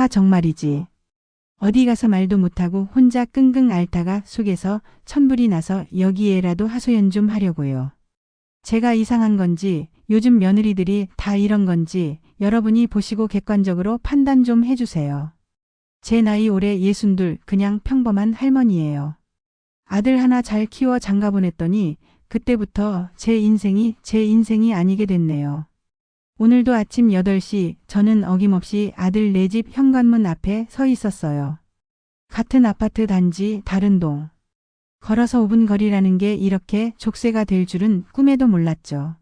정말이지. 어디 가서 말도 못하고 혼자 끙끙 앓다가 속에서 천불이 나서 여기에라도 하소연 좀 하려고요. 제가 이상한 건지 요즘 며느리들이 다 이런 건지 여러분이 보시고 객관적으로 판단 좀 해주세요. 제 나이 올해 62, 그냥 평범한 할머니예요. 아들 하나 잘 키워 장가 보냈더니 그때부터 제 인생이 아니게 됐네요. 오늘도 아침 8시 저는 어김없이 아들 내 집 현관문 앞에 서 있었어요. 같은 아파트 단지 다른 동. 걸어서 5분 거리라는 게 이렇게 족쇄가 될 줄은 꿈에도 몰랐죠.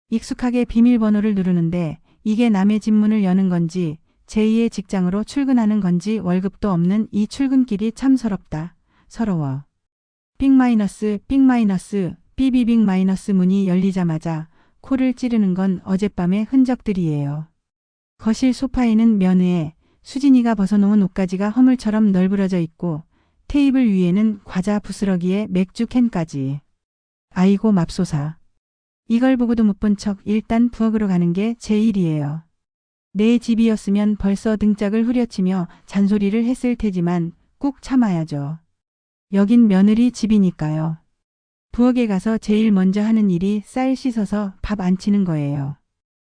익숙하게 비밀번호를 누르는데 이게 남의 집 문을 여는 건지 제2의 직장으로 출근하는 건지 월급도 없는 이 출근길이 참 서럽다. 서러워. 삑 삐비빅 마이너스 문이 열리자마자 코를 찌르는 건 어젯밤의 흔적들이에요. 거실 소파에는 며느에 수진이가 벗어놓은 옷가지가 허물처럼 널브러져 있고 테이블 위에는 과자 부스러기에 맥주 캔까지. 아이고 맙소사. 이걸 보고도 못 본 척 일단 부엌으로 가는 게 제 일이에요. 내 집이었으면 벌써 등짝을 후려치며 잔소리를 했을 테지만 꾹 참아야죠. 여긴 며느리 집이니까요. 부엌에 가서 제일 먼저 하는 일이 쌀 씻어서 밥 안 치는 거예요.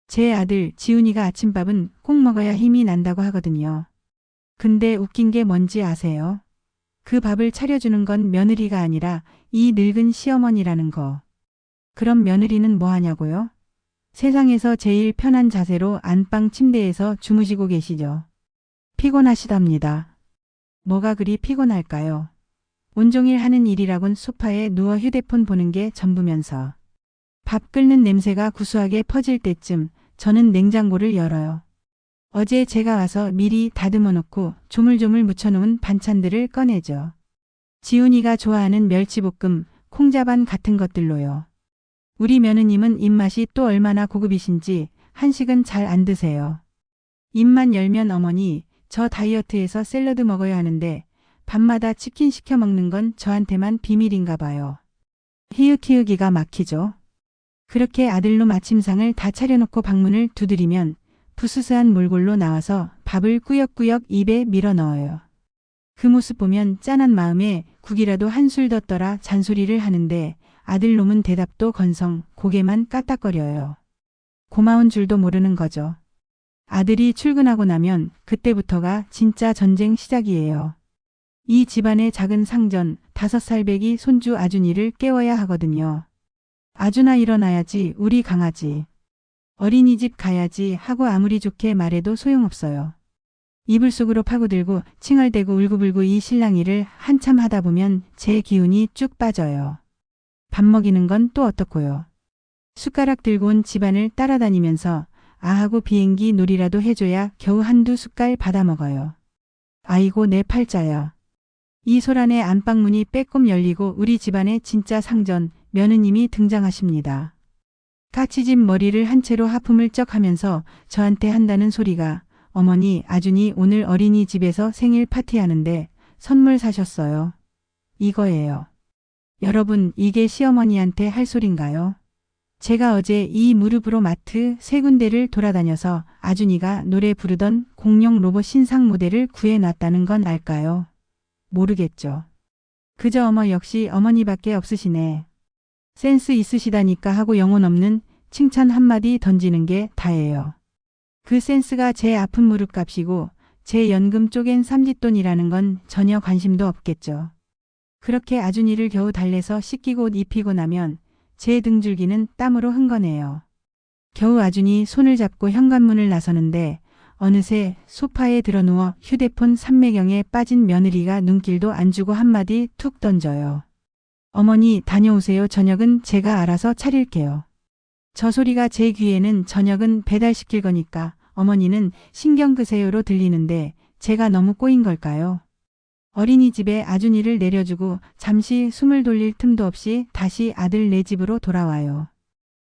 제 아들 지훈이가 아침밥은 꼭 먹어야 힘이 난다고 하거든요. 근데 웃긴 게 뭔지 아세요? 그 밥을 차려주는 건 며느리가 아니라 이 늙은 시어머니라는 거. 그럼 며느리는 뭐 하냐고요? 세상에서 제일 편한 자세로 안방 침대에서 주무시고 계시죠. 피곤하시답니다. 뭐가 그리 피곤할까요? 온종일 하는 일이라곤 소파에 누워 휴대폰 보는 게 전부면서. 밥 끓는 냄새가 구수하게 퍼질 때쯤 저는 냉장고를 열어요. 어제 제가 와서 미리 다듬어 놓고 조물조물 묻혀놓은 반찬들을 꺼내죠. 지훈이가 좋아하는 멸치볶음, 콩자반 같은 것들로요. 우리 며느님은 입맛이 또 얼마나 고급이신지 한식은 잘 안 드세요. 입만 열면 어머니, 저 다이어트해서 샐러드 먹어야 하는데 밤마다 치킨 시켜 먹는 건 저한테만 비밀인가 봐요. 기가 막히죠. 그렇게 아들놈 아침상을 다 차려놓고 방문을 두드리면 부스스한 몰골로 나와서 밥을 꾸역꾸역 입에 밀어 넣어요. 그 모습 보면 짠한 마음에 국이라도 한술 더 떠라 잔소리를 하는데 아들놈은 대답도 건성, 고개만 까딱거려요. 고마운 줄도 모르는 거죠. 아들이 출근하고 나면 그때부터가 진짜 전쟁 시작이에요. 이 집안의 작은 상전 5살배기 손주 아준이를 깨워야 하거든요. 아준아 일어나야지 우리 강아지. 어린이집 가야지 하고 아무리 좋게 말해도 소용없어요. 이불 속으로 파고들고 칭얼대고 울고불고 이 실랑이를 한참 하다 보면 제 기운이 쭉 빠져요. 밥 먹이는 건 또 어떻고요. 숟가락 들고 온 집안을 따라다니면서 아하고 비행기 놀이라도 해줘야 겨우 한두 숟갈 받아 먹어요. 아이고 내 팔자야. 이 소란에 안방문이 빼꼼 열리고 우리 집안의 진짜 상전 며느님이 등장하십니다. 까치집 머리를 한 채로 하품을 쩍 하면서 저한테 한다는 소리가 어머니 아준이 오늘 어린이집에서 생일 파티하는데 선물 사셨어요. 이거예요. 여러분 이게 시어머니한테 할 소린가요? 제가 어제 이 무릎으로 마트 3군데를 돌아다녀서 아준이가 노래 부르던 공룡 로봇 신상 모델을 구해놨다는 건 알까요? 모르겠죠. 그저 어머 역시 어머니밖에 없으시네. 센스 있으시다니까 하고 영혼 없는 칭찬 한마디 던지는 게 다예요. 그 센스가 제 아픈 무릎 값이고 제 연금 쪼갠 삼짓돈이라는 건 전혀 관심도 없겠죠. 그렇게 아준이를 겨우 달래서 씻기고 옷 입히고 나면 제 등줄기는 땀으로 흥건해요. 겨우 아준이 손을 잡고 현관문을 나서는데 어느새 소파에 드러누워 휴대폰 삼매경에 빠진 며느리가 눈길도 안 주고 한마디 툭 던져요. 어머니 다녀오세요. 저녁은 제가 알아서 차릴게요. 저 소리가 제 귀에는 저녁은 배달시킬 거니까 어머니는 신경 끄세요로 들리는데 제가 너무 꼬인 걸까요? 어린이집에 아준이를 내려주고 잠시 숨을 돌릴 틈도 없이 다시 아들 내 집으로 돌아와요.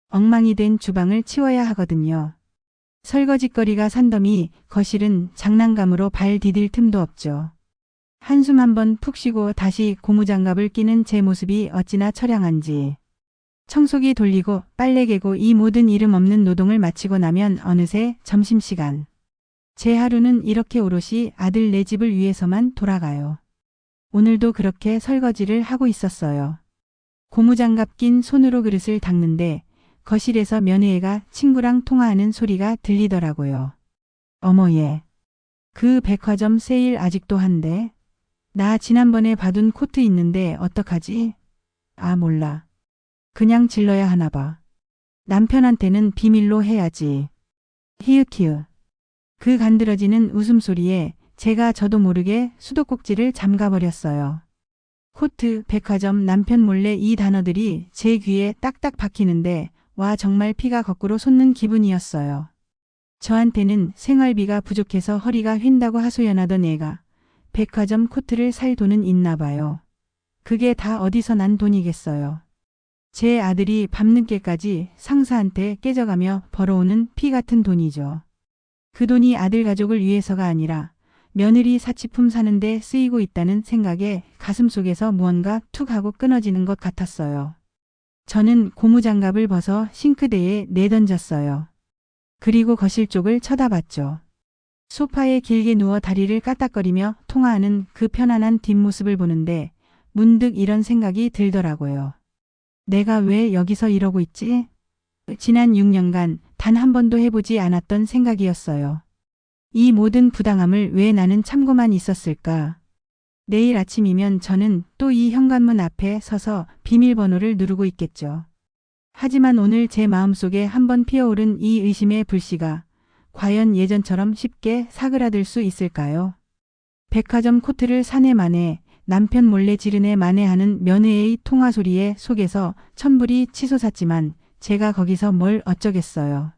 엉망이 된 주방을 치워야 하거든요. 설거지거리가 산더미 거실은 장난감으로 발 디딜 틈도 없죠. 한숨 한번 푹 쉬고 다시 고무장갑을 끼는 제 모습이 어찌나 처량한지. 청소기 돌리고 빨래 개고 이 모든 이름 없는 노동을 마치고 나면 어느새 점심시간. 제 하루는 이렇게 오롯이 아들 내 집을 위해서만 돌아가요. 오늘도 그렇게 설거지를 하고 있었어요. 고무장갑 낀 손으로 그릇을 닦는데 거실에서 며느리가 친구랑 통화하는 소리가 들리더라고요. 어머 얘. 그 백화점 세일 아직도 한대. 나 지난번에 받은 코트 있는데 어떡하지? 아 몰라. 그냥 질러야 하나 봐. 남편한테는 비밀로 해야지. 히읗히읗. 그 간드러지는 웃음소리에 제가 저도 모르게 수도꼭지를 잠가버렸어요. 코트, 백화점, 남편 몰래 이 단어들이 제 귀에 딱딱 박히는데 와 정말 피가 거꾸로 솟는 기분이었어요. 저한테는 생활비가 부족해서 허리가 휜다고 하소연하던 애가 백화점 코트를 살 돈은 있나 봐요. 그게 다 어디서 난 돈이겠어요. 제 아들이 밤늦게까지 상사한테 깨져가며 벌어오는 피 같은 돈이죠. 그 돈이 아들 가족을 위해서가 아니라 며느리 사치품 사는데 쓰이고 있다는 생각에 가슴속에서 무언가 툭 하고 끊어지는 것 같았어요. 저는 고무장갑을 벗어 싱크대에 내던졌어요. 그리고 거실 쪽을 쳐다봤죠. 소파에 길게 누워 다리를 까딱거리며 통화하는 그 편안한 뒷모습을 보는데 문득 이런 생각이 들더라고요. 내가 왜 여기서 이러고 있지? 지난 6년간 단 한 번도 해보지 않았던 생각이었어요. 이 모든 부당함을 왜 나는 참고만 있었을까? 내일 아침이면 저는 또 이 현관문 앞에 서서 비밀번호를 누르고 있겠죠. 하지만 오늘 제 마음속에 한번 피어오른 이 의심의 불씨가 과연 예전처럼 쉽게 사그라들 수 있을까요? 백화점 코트를 사내 만에 남편 몰래 지르네 만회하는 며느리의 통화 소리에 속에서 천불이 치솟았지만 제가 거기서 뭘 어쩌겠어요.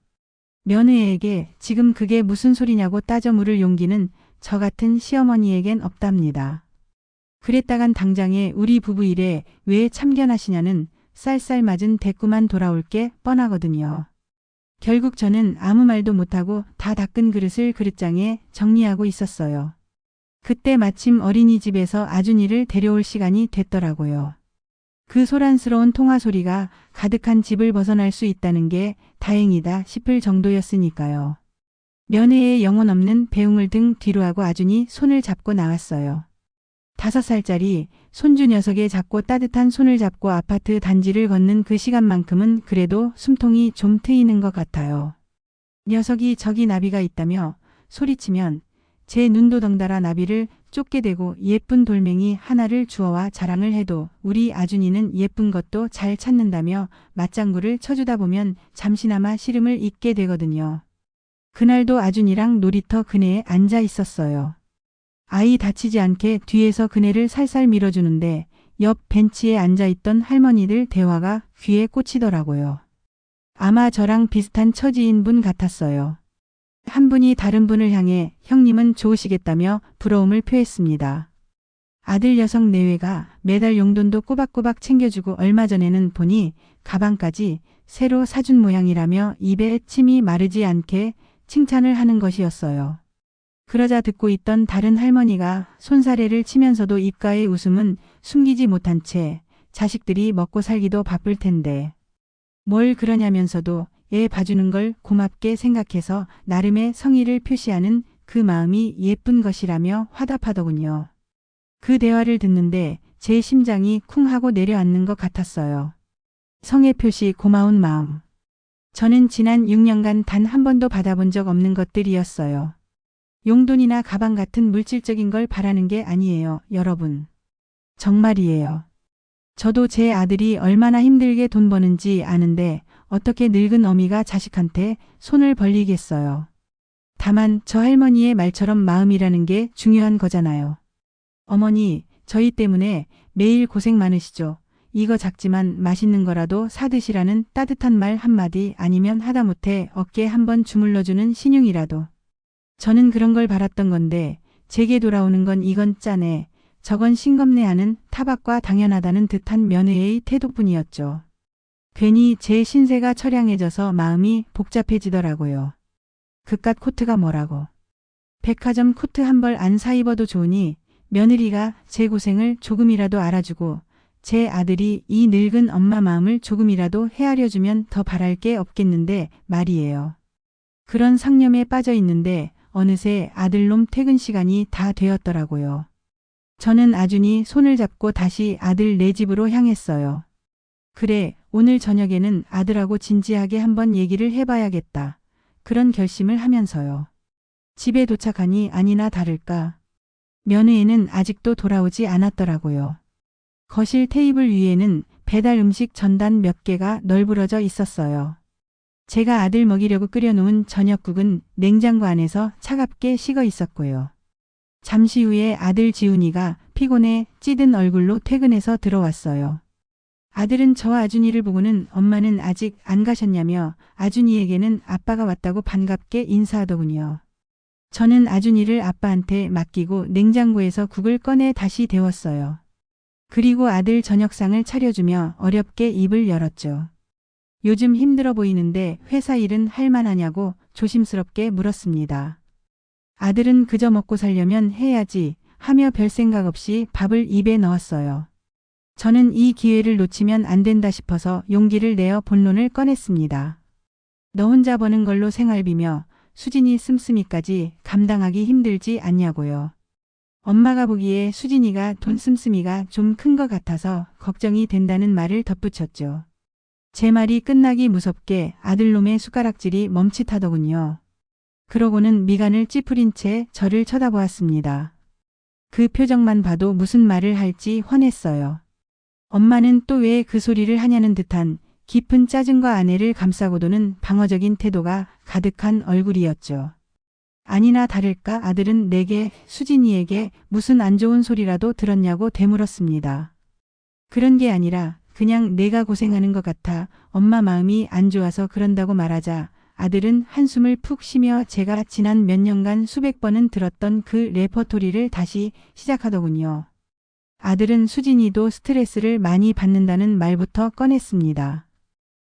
며느리에게 지금 그게 무슨 소리냐고 따져 물을 용기는 저 같은 시어머니에겐 없답니다. 그랬다간 당장에 우리 부부 일에 왜 참견하시냐는 쌀쌀 맞은 대꾸만 돌아올 게 뻔하거든요. 결국 저는 아무 말도 못하고 다 닦은 그릇을 그릇장에 정리하고 있었어요. 그때 마침 어린이집에서 아준이를 데려올 시간이 됐더라고요. 그 소란스러운 통화 소리가 가득한 집을 벗어날 수 있다는 게 다행이다 싶을 정도였으니까요. 며느리의 영혼 없는 배웅을 등 뒤로 하고 아준이 손을 잡고 나왔어요. 5살짜리 손주 녀석의 작고 따뜻한 손을 잡고 아파트 단지를 걷는 그 시간만큼은 그래도 숨통이 좀 트이는 것 같아요. 녀석이 저기 나비가 있다며 소리치면 제 눈도 덩달아 나비를 쫓게 되고 예쁜 돌멩이 하나를 주워와 자랑을 해도 우리 아준이는 예쁜 것도 잘 찾는다며 맞장구를 쳐주다 보면 잠시나마 시름을 잊게 되거든요. 그날도 아준이랑 놀이터 그네에 앉아 있었어요. 아이 다치지 않게 뒤에서 그네를 살살 밀어주는데 옆 벤치에 앉아있던 할머니들 대화가 귀에 꽂히더라고요. 아마 저랑 비슷한 처지인 분 같았어요. 한 분이 다른 분을 향해 형님은 좋으시겠다며 부러움을 표했습니다. 아들 녀석 내외가 매달 용돈도 꼬박꼬박 챙겨주고 얼마 전에는 보니 가방까지 새로 사준 모양이라며 입에 침이 마르지 않게 칭찬을 하는 것이었어요. 그러자 듣고 있던 다른 할머니가 손사래를 치면서도 입가의 웃음은 숨기지 못한 채 자식들이 먹고 살기도 바쁠 텐데 뭘 그러냐면서도 애 봐주는 걸 고맙게 생각해서 나름의 성의를 표시하는 그 마음이 예쁜 것이라며 화답하더군요. 그 대화를 듣는데 제 심장이 쿵 하고 내려앉는 것 같았어요. 성의 표시 고마운 마음. 저는 지난 6년간 단 한 번도 받아본 적 없는 것들이었어요. 용돈이나 가방 같은 물질적인 걸 바라는 게 아니에요, 여러분. 정말이에요. 저도 제 아들이 얼마나 힘들게 돈 버는지 아는데 어떻게 늙은 어미가 자식한테 손을 벌리겠어요. 다만 저 할머니의 말처럼 마음이라는 게 중요한 거잖아요. 어머니, 저희 때문에 매일 고생 많으시죠. 이거 작지만 맛있는 거라도 사드시라는 따뜻한 말 한마디 아니면 하다못해 어깨에 한번 주물러주는 신용이라도. 저는 그런 걸 바랐던 건데 제게 돌아오는 건 이건 짜네, 저건 싱겁네 하는 타박과 당연하다는 듯한 며느리의 태도뿐이었죠. 괜히 제 신세가 처량해져서 마음이 복잡해지더라고요. 그깟 코트가 뭐라고. 백화점 코트 한 벌 안 사 입어도 좋으니 며느리가 제 고생을 조금이라도 알아주고 제 아들이 이 늙은 엄마 마음을 조금이라도 헤아려주면 더 바랄 게 없겠는데 말이에요. 그런 상념에 빠져 있는데 어느새 아들놈 퇴근 시간이 다 되었더라고요. 저는 아준이 손을 잡고 다시 아들 네 집으로 향했어요. 그래, 오늘 저녁에는 아들하고 진지하게 한번 얘기를 해봐야겠다. 그런 결심을 하면서요. 집에 도착하니 아니나 다를까. 며느리는 아직도 돌아오지 않았더라고요. 거실 테이블 위에는 배달 음식 전단 몇 개가 널브러져 있었어요. 제가 아들 먹이려고 끓여놓은 저녁국은 냉장고 안에서 차갑게 식어 있었고요. 잠시 후에 아들 지훈이가 피곤해 찌든 얼굴로 퇴근해서 들어왔어요. 아들은 저와 아준이를 보고는 엄마는 아직 안 가셨냐며 아준이에게는 아빠가 왔다고 반갑게 인사하더군요. 저는 아준이를 아빠한테 맡기고 냉장고에서 국을 꺼내 다시 데웠어요. 그리고 아들 저녁상을 차려주며 어렵게 입을 열었죠. 요즘 힘들어 보이는데 회사 일은 할 만하냐고 조심스럽게 물었습니다. 아들은 그저 먹고 살려면 해야지 하며 별 생각 없이 밥을 입에 넣었어요. 저는 이 기회를 놓치면 안 된다 싶어서 용기를 내어 본론을 꺼냈습니다. 너 혼자 버는 걸로 생활비며 수진이 씀씀이까지 감당하기 힘들지 않냐고요. 엄마가 보기에 수진이가 돈 씀씀이가 좀 큰 것 같아서 걱정이 된다는 말을 덧붙였죠. 제 말이 끝나기 무섭게 아들놈의 숟가락질이 멈칫하더군요. 그러고는 미간을 찌푸린 채 저를 쳐다보았습니다. 그 표정만 봐도 무슨 말을 할지 훤했어요. 엄마는 또 왜 그 소리를 하냐는 듯한 깊은 짜증과 아내를 감싸고도는 방어적인 태도가 가득한 얼굴이었죠. 아니나 다를까 아들은 내게 수진이에게 무슨 안 좋은 소리라도 들었냐고 되물었습니다. 그런 게 아니라 그냥 내가 고생하는 것 같아 엄마 마음이 안 좋아서 그런다고 말하자 아들은 한숨을 푹 쉬며 제가 지난 몇 년간 수백 번은 들었던 그 레퍼토리를 다시 시작하더군요. 아들은 수진이도 스트레스를 많이 받는다는 말부터 꺼냈습니다.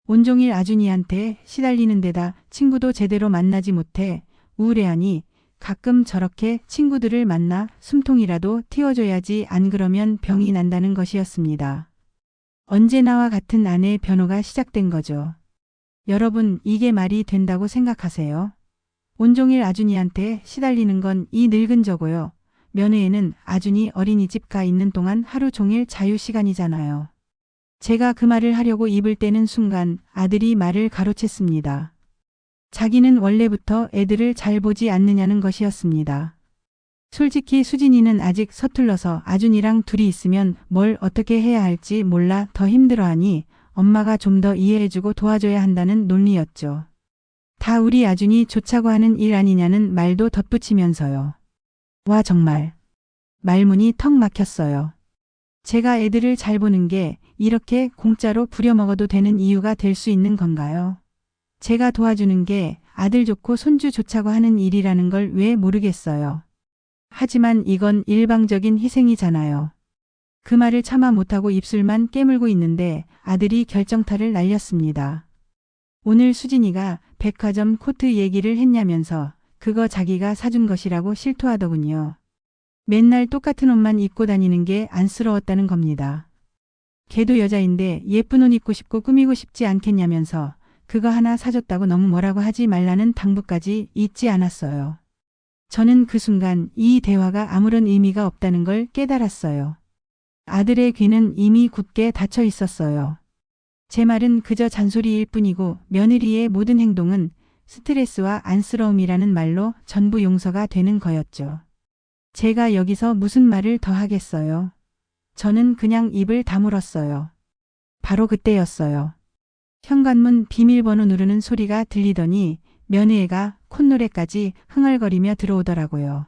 온종일 아준이한테 시달리는 데다 친구도 제대로 만나지 못해 우울해하니 가끔 저렇게 친구들을 만나 숨통이라도 틔워줘야지 안 그러면 병이 난다는 것이었습니다. 언제나와 같은 아내의 변호가 시작된 거죠. 여러분, 이게 말이 된다고 생각하세요? 온종일 아준이한테 시달리는 건 이 늙은 저고요. 며느리는 아준이 어린이집 가 있는 동안 하루 종일 자유시간이잖아요. 제가 그 말을 하려고 입을 떼는 순간 아들이 말을 가로챘습니다. 자기는 원래부터 애들을 잘 보지 않느냐는 것이었습니다. 솔직히 수진이는 아직 서툴러서 아준이랑 둘이 있으면 뭘 어떻게 해야 할지 몰라 더 힘들어하니 엄마가 좀 더 이해해주고 도와줘야 한다는 논리였죠. 다 우리 아준이 좋자고 하는 일 아니냐는 말도 덧붙이면서요. 와 정말. 말문이 턱 막혔어요. 제가 애들을 잘 보는 게 이렇게 공짜로 부려먹어도 되는 이유가 될 수 있는 건가요? 제가 도와주는 게 아들 좋고 손주 좋자고 하는 일이라는 걸 왜 모르겠어요. 하지만 이건 일방적인 희생이잖아요. 그 말을 참아 못하고 입술만 깨물고 있는데 아들이 결정타를 날렸습니다. 오늘 수진이가 백화점 코트 얘기를 했냐면서 그거 자기가 사준 것이라고 실토하더군요. 맨날 똑같은 옷만 입고 다니는 게 안쓰러웠다는 겁니다. 걔도 여자인데 예쁜 옷 입고 싶고 꾸미고 싶지 않겠냐면서 그거 하나 사줬다고 너무 뭐라고 하지 말라는 당부까지 잊지 않았어요. 저는 그 순간 이 대화가 아무런 의미가 없다는 걸 깨달았어요. 아들의 귀는 이미 굳게 닫혀 있었어요. 제 말은 그저 잔소리일 뿐이고 며느리의 모든 행동은 스트레스와 안쓰러움이라는 말로 전부 용서가 되는 거였죠. 제가 여기서 무슨 말을 더 하겠어요. 저는 그냥 입을 다물었어요. 바로 그때였어요. 현관문 비밀번호 누르는 소리가 들리더니 며느리가 콧노래까지 흥얼거리며 들어오더라고요.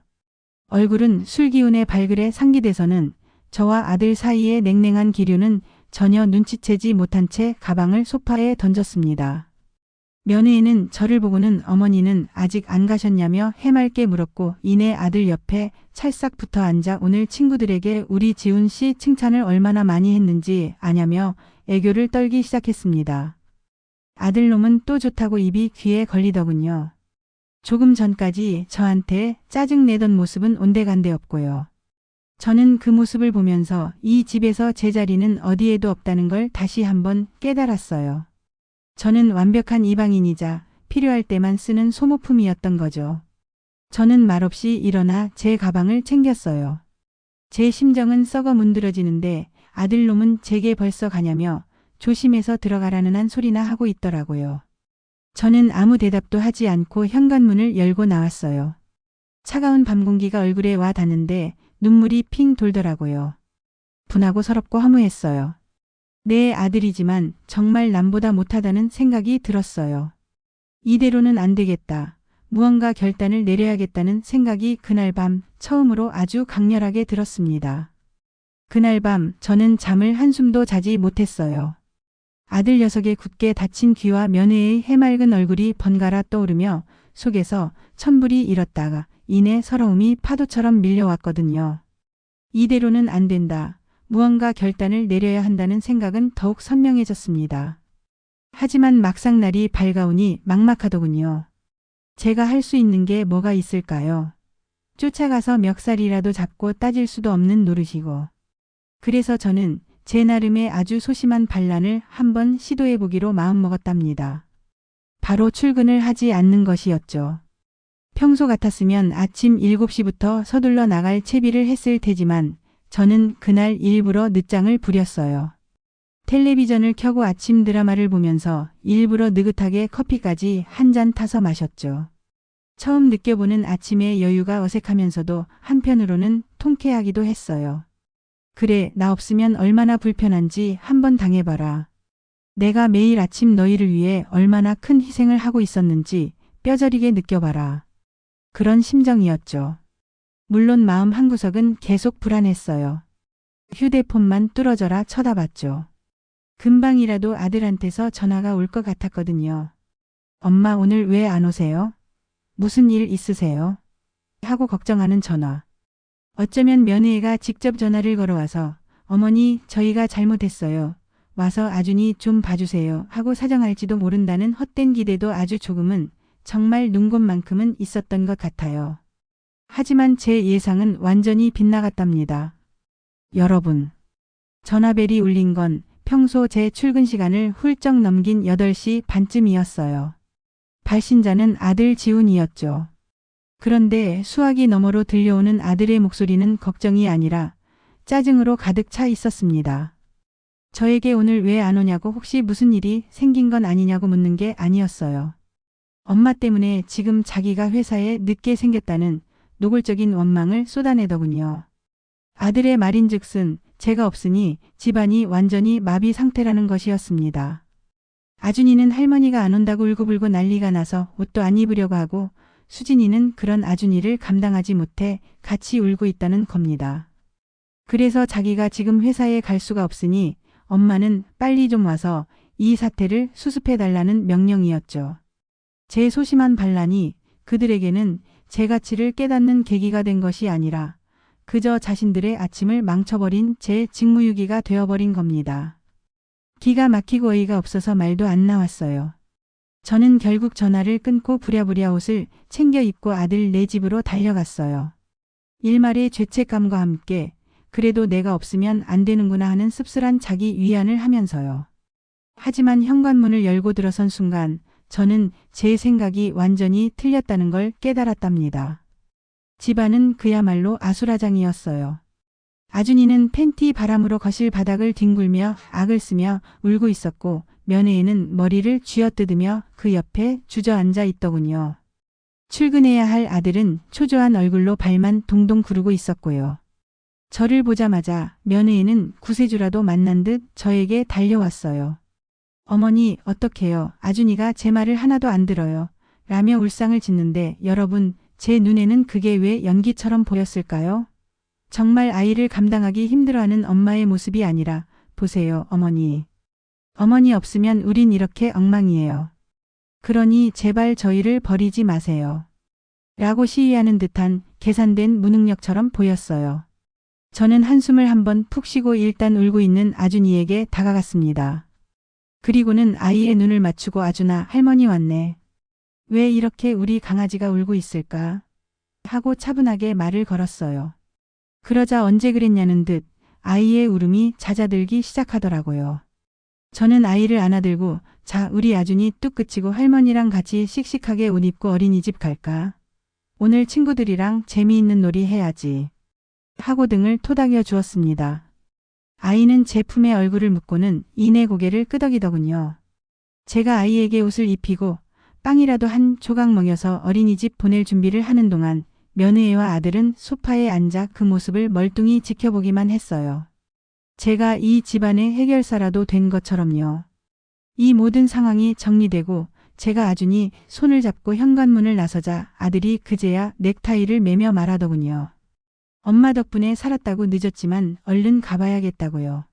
얼굴은 술기운에 발그레 상기돼서는 저와 아들 사이의 냉랭한 기류는 전혀 눈치채지 못한 채 가방을 소파에 던졌습니다. 며느리는 저를 보고는 어머니는 아직 안 가셨냐며 해맑게 물었고 이내 아들 옆에 찰싹 붙어 앉아 오늘 친구들에게 우리 지훈 씨 칭찬을 얼마나 많이 했는지 아냐며 애교를 떨기 시작했습니다. 아들놈은 또 좋다고 입이 귀에 걸리더군요. 조금 전까지 저한테 짜증내던 모습은 온데간데 없고요. 저는 그 모습을 보면서 이 집에서 제 자리는 어디에도 없다는 걸 다시 한번 깨달았어요. 저는 완벽한 이방인이자 필요할 때만 쓰는 소모품이었던 거죠. 저는 말없이 일어나 제 가방을 챙겼어요. 제 심정은 썩어 문드러지는데 아들놈은 제게 벌써 가냐며 조심해서 들어가라는 한 소리나 하고 있더라고요. 저는 아무 대답도 하지 않고 현관문을 열고 나왔어요. 차가운 밤 공기가 얼굴에 와 닿는데 눈물이 핑 돌더라고요. 분하고 서럽고 허무했어요. 내 아들이지만 정말 남보다 못하다는 생각이 들었어요. 이대로는 안 되겠다. 무언가 결단을 내려야겠다는 생각이 그날 밤 처음으로 아주 강렬하게 들었습니다. 그날 밤 저는 잠을 한숨도 자지 못했어요. 아들 녀석의 굳게 닫힌 귀와 며느리의 해맑은 얼굴이 번갈아 떠오르며 속에서 천불이 일었다가 이내 서러움이 파도처럼 밀려왔거든요. 이대로는 안 된다. 무언가 결단을 내려야 한다는 생각은 더욱 선명해졌습니다. 하지만 막상 날이 밝아오니 막막하더군요. 제가 할 수 있는 게 뭐가 있을까요? 쫓아가서 멱살이라도 잡고 따질 수도 없는 노릇이고. 그래서 저는 제 나름의 아주 소심한 반란을 한번 시도해보기로 마음먹었답니다. 바로 출근을 하지 않는 것이었죠. 평소 같았으면 아침 7시부터 서둘러 나갈 채비를 했을 테지만 저는 그날 일부러 늦장을 부렸어요. 텔레비전을 켜고 아침 드라마를 보면서 일부러 느긋하게 커피까지 한 잔 타서 마셨죠. 처음 느껴보는 아침의 여유가 어색하면서도 한편으로는 통쾌하기도 했어요. 그래, 나 없으면 얼마나 불편한지 한번 당해봐라. 내가 매일 아침 너희를 위해 얼마나 큰 희생을 하고 있었는지 뼈저리게 느껴봐라. 그런 심정이었죠. 물론 마음 한구석은 계속 불안했어요. 휴대폰만 뚫어져라 쳐다봤죠. 금방이라도 아들한테서 전화가 올 것 같았거든요. 엄마 오늘 왜 안 오세요? 무슨 일 있으세요? 하고 걱정하는 전화. 어쩌면 며느리가 직접 전화를 걸어와서 어머니 저희가 잘못했어요. 와서 아준이 좀 봐주세요 하고 사정할지도 모른다는 헛된 기대도 아주 조금은 정말 눈곱만큼은 있었던 것 같아요. 하지만 제 예상은 완전히 빗나갔답니다. 여러분, 전화벨이 울린 건 평소 제 출근 시간을 훌쩍 넘긴 8시 반쯤이었어요. 발신자는 아들 지훈이었죠. 그런데 수화기 너머로 들려오는 아들의 목소리는 걱정이 아니라 짜증으로 가득 차 있었습니다. 저에게 오늘 왜 안 오냐고 혹시 무슨 일이 생긴 건 아니냐고 묻는 게 아니었어요. 엄마 때문에 지금 자기가 회사에 늦게 생겼다는 노골적인 원망을 쏟아내더군요. 아들의 말인즉슨 제가 없으니 집안이 완전히 마비 상태라는 것이었습니다. 아준이는 할머니가 안 온다고 울고불고 난리가 나서 옷도 안 입으려고 하고 수진이는 그런 아준이를 감당하지 못해 같이 울고 있다는 겁니다. 그래서 자기가 지금 회사에 갈 수가 없으니 엄마는 빨리 좀 와서 이 사태를 수습해달라는 명령이었죠. 제 소심한 반란이 그들에게는 제 가치를 깨닫는 계기가 된 것이 아니라 그저 자신들의 아침을 망쳐버린 제 직무유기가 되어버린 겁니다. 기가 막히고 어이가 없어서 말도 안 나왔어요. 저는 결국 전화를 끊고 부랴부랴 옷을 챙겨 입고 아들 네 집으로 달려갔어요. 일말의 죄책감과 함께 그래도 내가 없으면 안 되는구나 하는 씁쓸한 자기 위안을 하면서요. 하지만 현관문을 열고 들어선 순간 저는 제 생각이 완전히 틀렸다는 걸 깨달았답니다. 집안은 그야말로 아수라장이었어요. 아준이는 팬티 바람으로 거실 바닥을 뒹굴며 악을 쓰며 울고 있었고 며느리는 머리를 쥐어뜯으며 그 옆에 주저앉아 있더군요. 출근해야 할 아들은 초조한 얼굴로 발만 동동 구르고 있었고요. 저를 보자마자 며느리는 구세주라도 만난 듯 저에게 달려왔어요. 어머니 어떡해요. 아준이가 제 말을 하나도 안 들어요. 라며 울상을 짓는데 여러분 제 눈에는 그게 왜 연기처럼 보였을까요? 정말 아이를 감당하기 힘들어하는 엄마의 모습이 아니라 보세요 어머니. 어머니 없으면 우린 이렇게 엉망이에요. 그러니 제발 저희를 버리지 마세요. 라고 시위하는 듯한 계산된 무능력처럼 보였어요. 저는 한숨을 한번 푹 쉬고 일단 울고 있는 아준이에게 다가갔습니다. 그리고는 아이의 눈을 맞추고 아준아 할머니 왔네. 왜 이렇게 우리 강아지가 울고 있을까? 하고 차분하게 말을 걸었어요. 그러자 언제 그랬냐는 듯 아이의 울음이 잦아들기 시작하더라고요. 저는 아이를 안아들고 자 우리 아준이 뚝 그치고 할머니랑 같이 씩씩하게 옷 입고 어린이집 갈까? 오늘 친구들이랑 재미있는 놀이 해야지. 하고 등을 토닥여 주었습니다. 아이는 제 품에 얼굴을 묻고는 이내 고개를 끄덕이더군요. 제가 아이에게 옷을 입히고 빵이라도 한 조각 먹여서 어린이집 보낼 준비를 하는 동안 며느리와 아들은 소파에 앉아 그 모습을 멀뚱히 지켜보기만 했어요. 제가 이 집안의 해결사라도 된 것처럼요. 이 모든 상황이 정리되고 제가 아준이 손을 잡고 현관문을 나서자 아들이 그제야 넥타이를 매며 말하더군요. 엄마 덕분에 살았다고 늦었지만 얼른 가봐야겠다고요.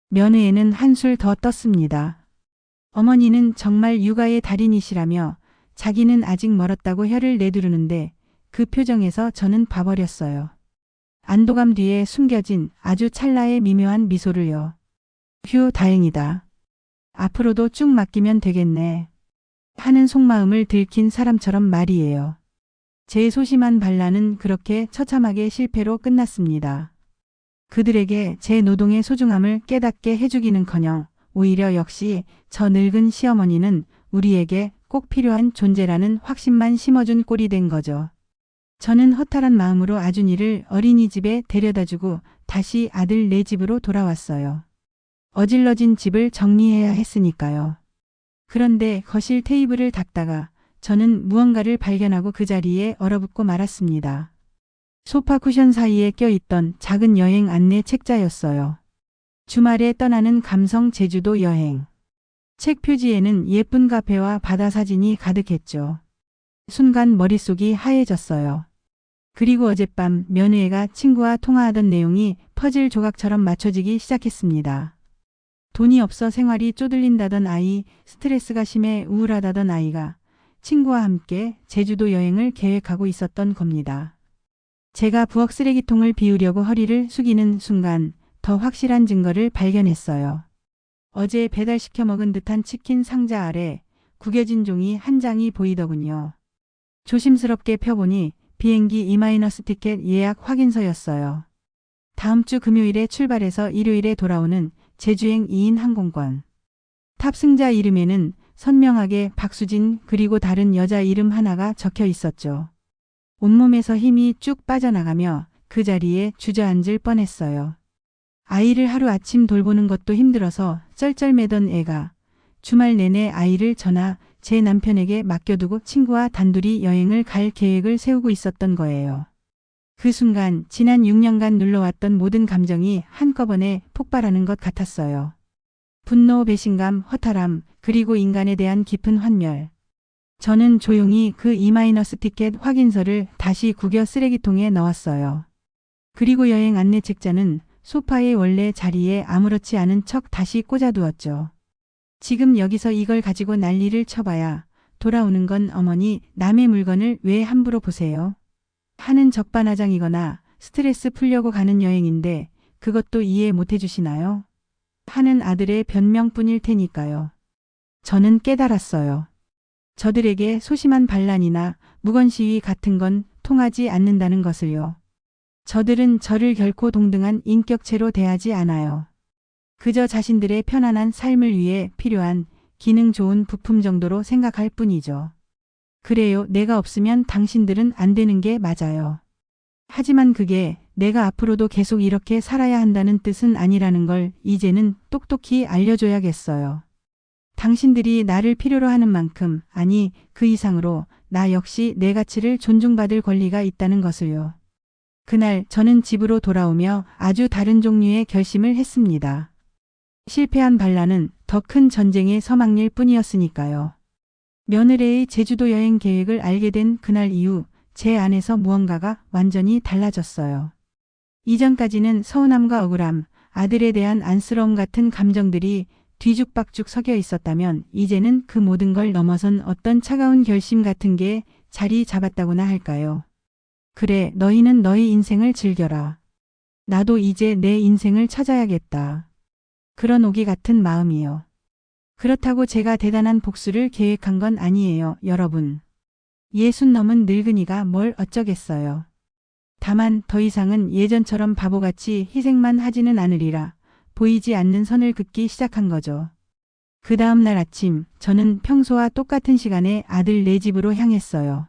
며느리는 한술 더 떴습니다. 어머니는 정말 육아의 달인이시라며 자기는 아직 멀었다고 혀를 내두르는데 그 표정에서 저는 봐버렸어요. 안도감 뒤에 숨겨진 아주 찰나의 미묘한 미소를요. 휴, 다행이다. 앞으로도 쭉 맡기면 되겠네. 하는 속마음을 들킨 사람처럼 말이에요. 제 소심한 반란은 그렇게 처참하게 실패로 끝났습니다. 그들에게 제 노동의 소중함을 깨닫게 해주기는커녕 오히려 역시 저 늙은 시어머니는 우리에게 꼭 필요한 존재라는 확신만 심어준 꼴이 된 거죠. 저는 허탈한 마음으로 아준이를 어린이집에 데려다주고 다시 아들 네 집으로 돌아왔어요. 어질러진 집을 정리해야 했으니까요. 그런데 거실 테이블을 닦다가 저는 무언가를 발견하고 그 자리에 얼어붙고 말았습니다. 소파 쿠션 사이에 껴있던 작은 여행 안내 책자였어요. 주말에 떠나는 감성 제주도 여행. 책 표지에는 예쁜 카페와 바다 사진이 가득했죠. 순간 머릿속이 하얘졌어요. 그리고 어젯밤 며느리가 친구와 통화하던 내용이 퍼즐 조각처럼 맞춰지기 시작했습니다. 돈이 없어 생활이 쪼들린다던 아이, 스트레스가 심해 우울하다던 아이가 친구와 함께 제주도 여행을 계획하고 있었던 겁니다. 제가 부엌 쓰레기통을 비우려고 허리를 숙이는 순간 더 확실한 증거를 발견했어요. 어제 배달시켜 먹은 듯한 치킨 상자 아래 구겨진 종이 한 장이 보이더군요. 조심스럽게 펴보니 비행기 E- 티켓 예약 확인서였어요. 다음 주 금요일에 출발해서 일요일에 돌아오는 제주행 2인 항공권. 탑승자 이름에는 선명하게 박수진 그리고 다른 여자 이름 하나가 적혀 있었죠. 온몸에서 힘이 쭉 빠져나가며 그 자리에 주저앉을 뻔했어요. 아이를 하루아침 돌보는 것도 힘들어서 쩔쩔매던 애가 주말 내내 아이를 저나 제 남편에게 맡겨두고 친구와 단둘이 여행을 갈 계획을 세우고 있었던 거예요. 그 순간 지난 6년간 눌러왔던 모든 감정이 한꺼번에 폭발하는 것 같았어요. 분노, 배신감, 허탈함, 그리고 인간에 대한 깊은 환멸. 저는 조용히 그 E- 티켓 확인서를 다시 구겨 쓰레기통에 넣었어요. 그리고 여행 안내 책자는 소파의 원래 자리에 아무렇지 않은 척 다시 꽂아두었죠. 지금 여기서 이걸 가지고 난리를 쳐봐야 돌아오는 건 어머니 남의 물건을 왜 함부로 보세요? 하는 적반하장이거나 스트레스 풀려고 가는 여행인데 그것도 이해 못 해주시나요? 하는 아들의 변명뿐일 테니까요. 저는 깨달았어요. 저들에게 소심한 반란이나 무건시위 같은 건 통하지 않는다는 것을요. 저들은 저를 결코 동등한 인격체로 대하지 않아요. 그저 자신들의 편안한 삶을 위해 필요한 기능 좋은 부품 정도로 생각할 뿐이죠. 그래요. 내가 없으면 당신들은 안 되는 게 맞아요. 하지만 그게 내가 앞으로도 계속 이렇게 살아야 한다는 뜻은 아니라는 걸 이제는 똑똑히 알려줘야겠어요. 당신들이 나를 필요로 하는 만큼, 아니 그 이상으로 나 역시 내 가치를 존중받을 권리가 있다는 것을요. 그날 저는 집으로 돌아오며 아주 다른 종류의 결심을 했습니다. 실패한 반란은 더 큰 전쟁의 서막일 뿐이었으니까요. 며느리의 제주도 여행 계획을 알게 된 그날 이후 제 안에서 무언가가 완전히 달라졌어요. 이전까지는 서운함과 억울함, 아들에 대한 안쓰러움 같은 감정들이 뒤죽박죽 섞여 있었다면 이제는 그 모든 걸 넘어선 어떤 차가운 결심 같은 게 자리 잡았다고나 할까요? 그래, 너희는 너희 인생을 즐겨라. 나도 이제 내 인생을 찾아야겠다. 그런 오기 같은 마음이요. 그렇다고 제가 대단한 복수를 계획한 건 아니에요, 여러분. 60 넘은 늙은이가 뭘 어쩌겠어요. 다만 더 이상은 예전처럼 바보같이 희생만 하지는 않으리라 보이지 않는 선을 긋기 시작한 거죠. 그 다음 날 아침 저는 평소와 똑같은 시간에 아들 네 집으로 향했어요.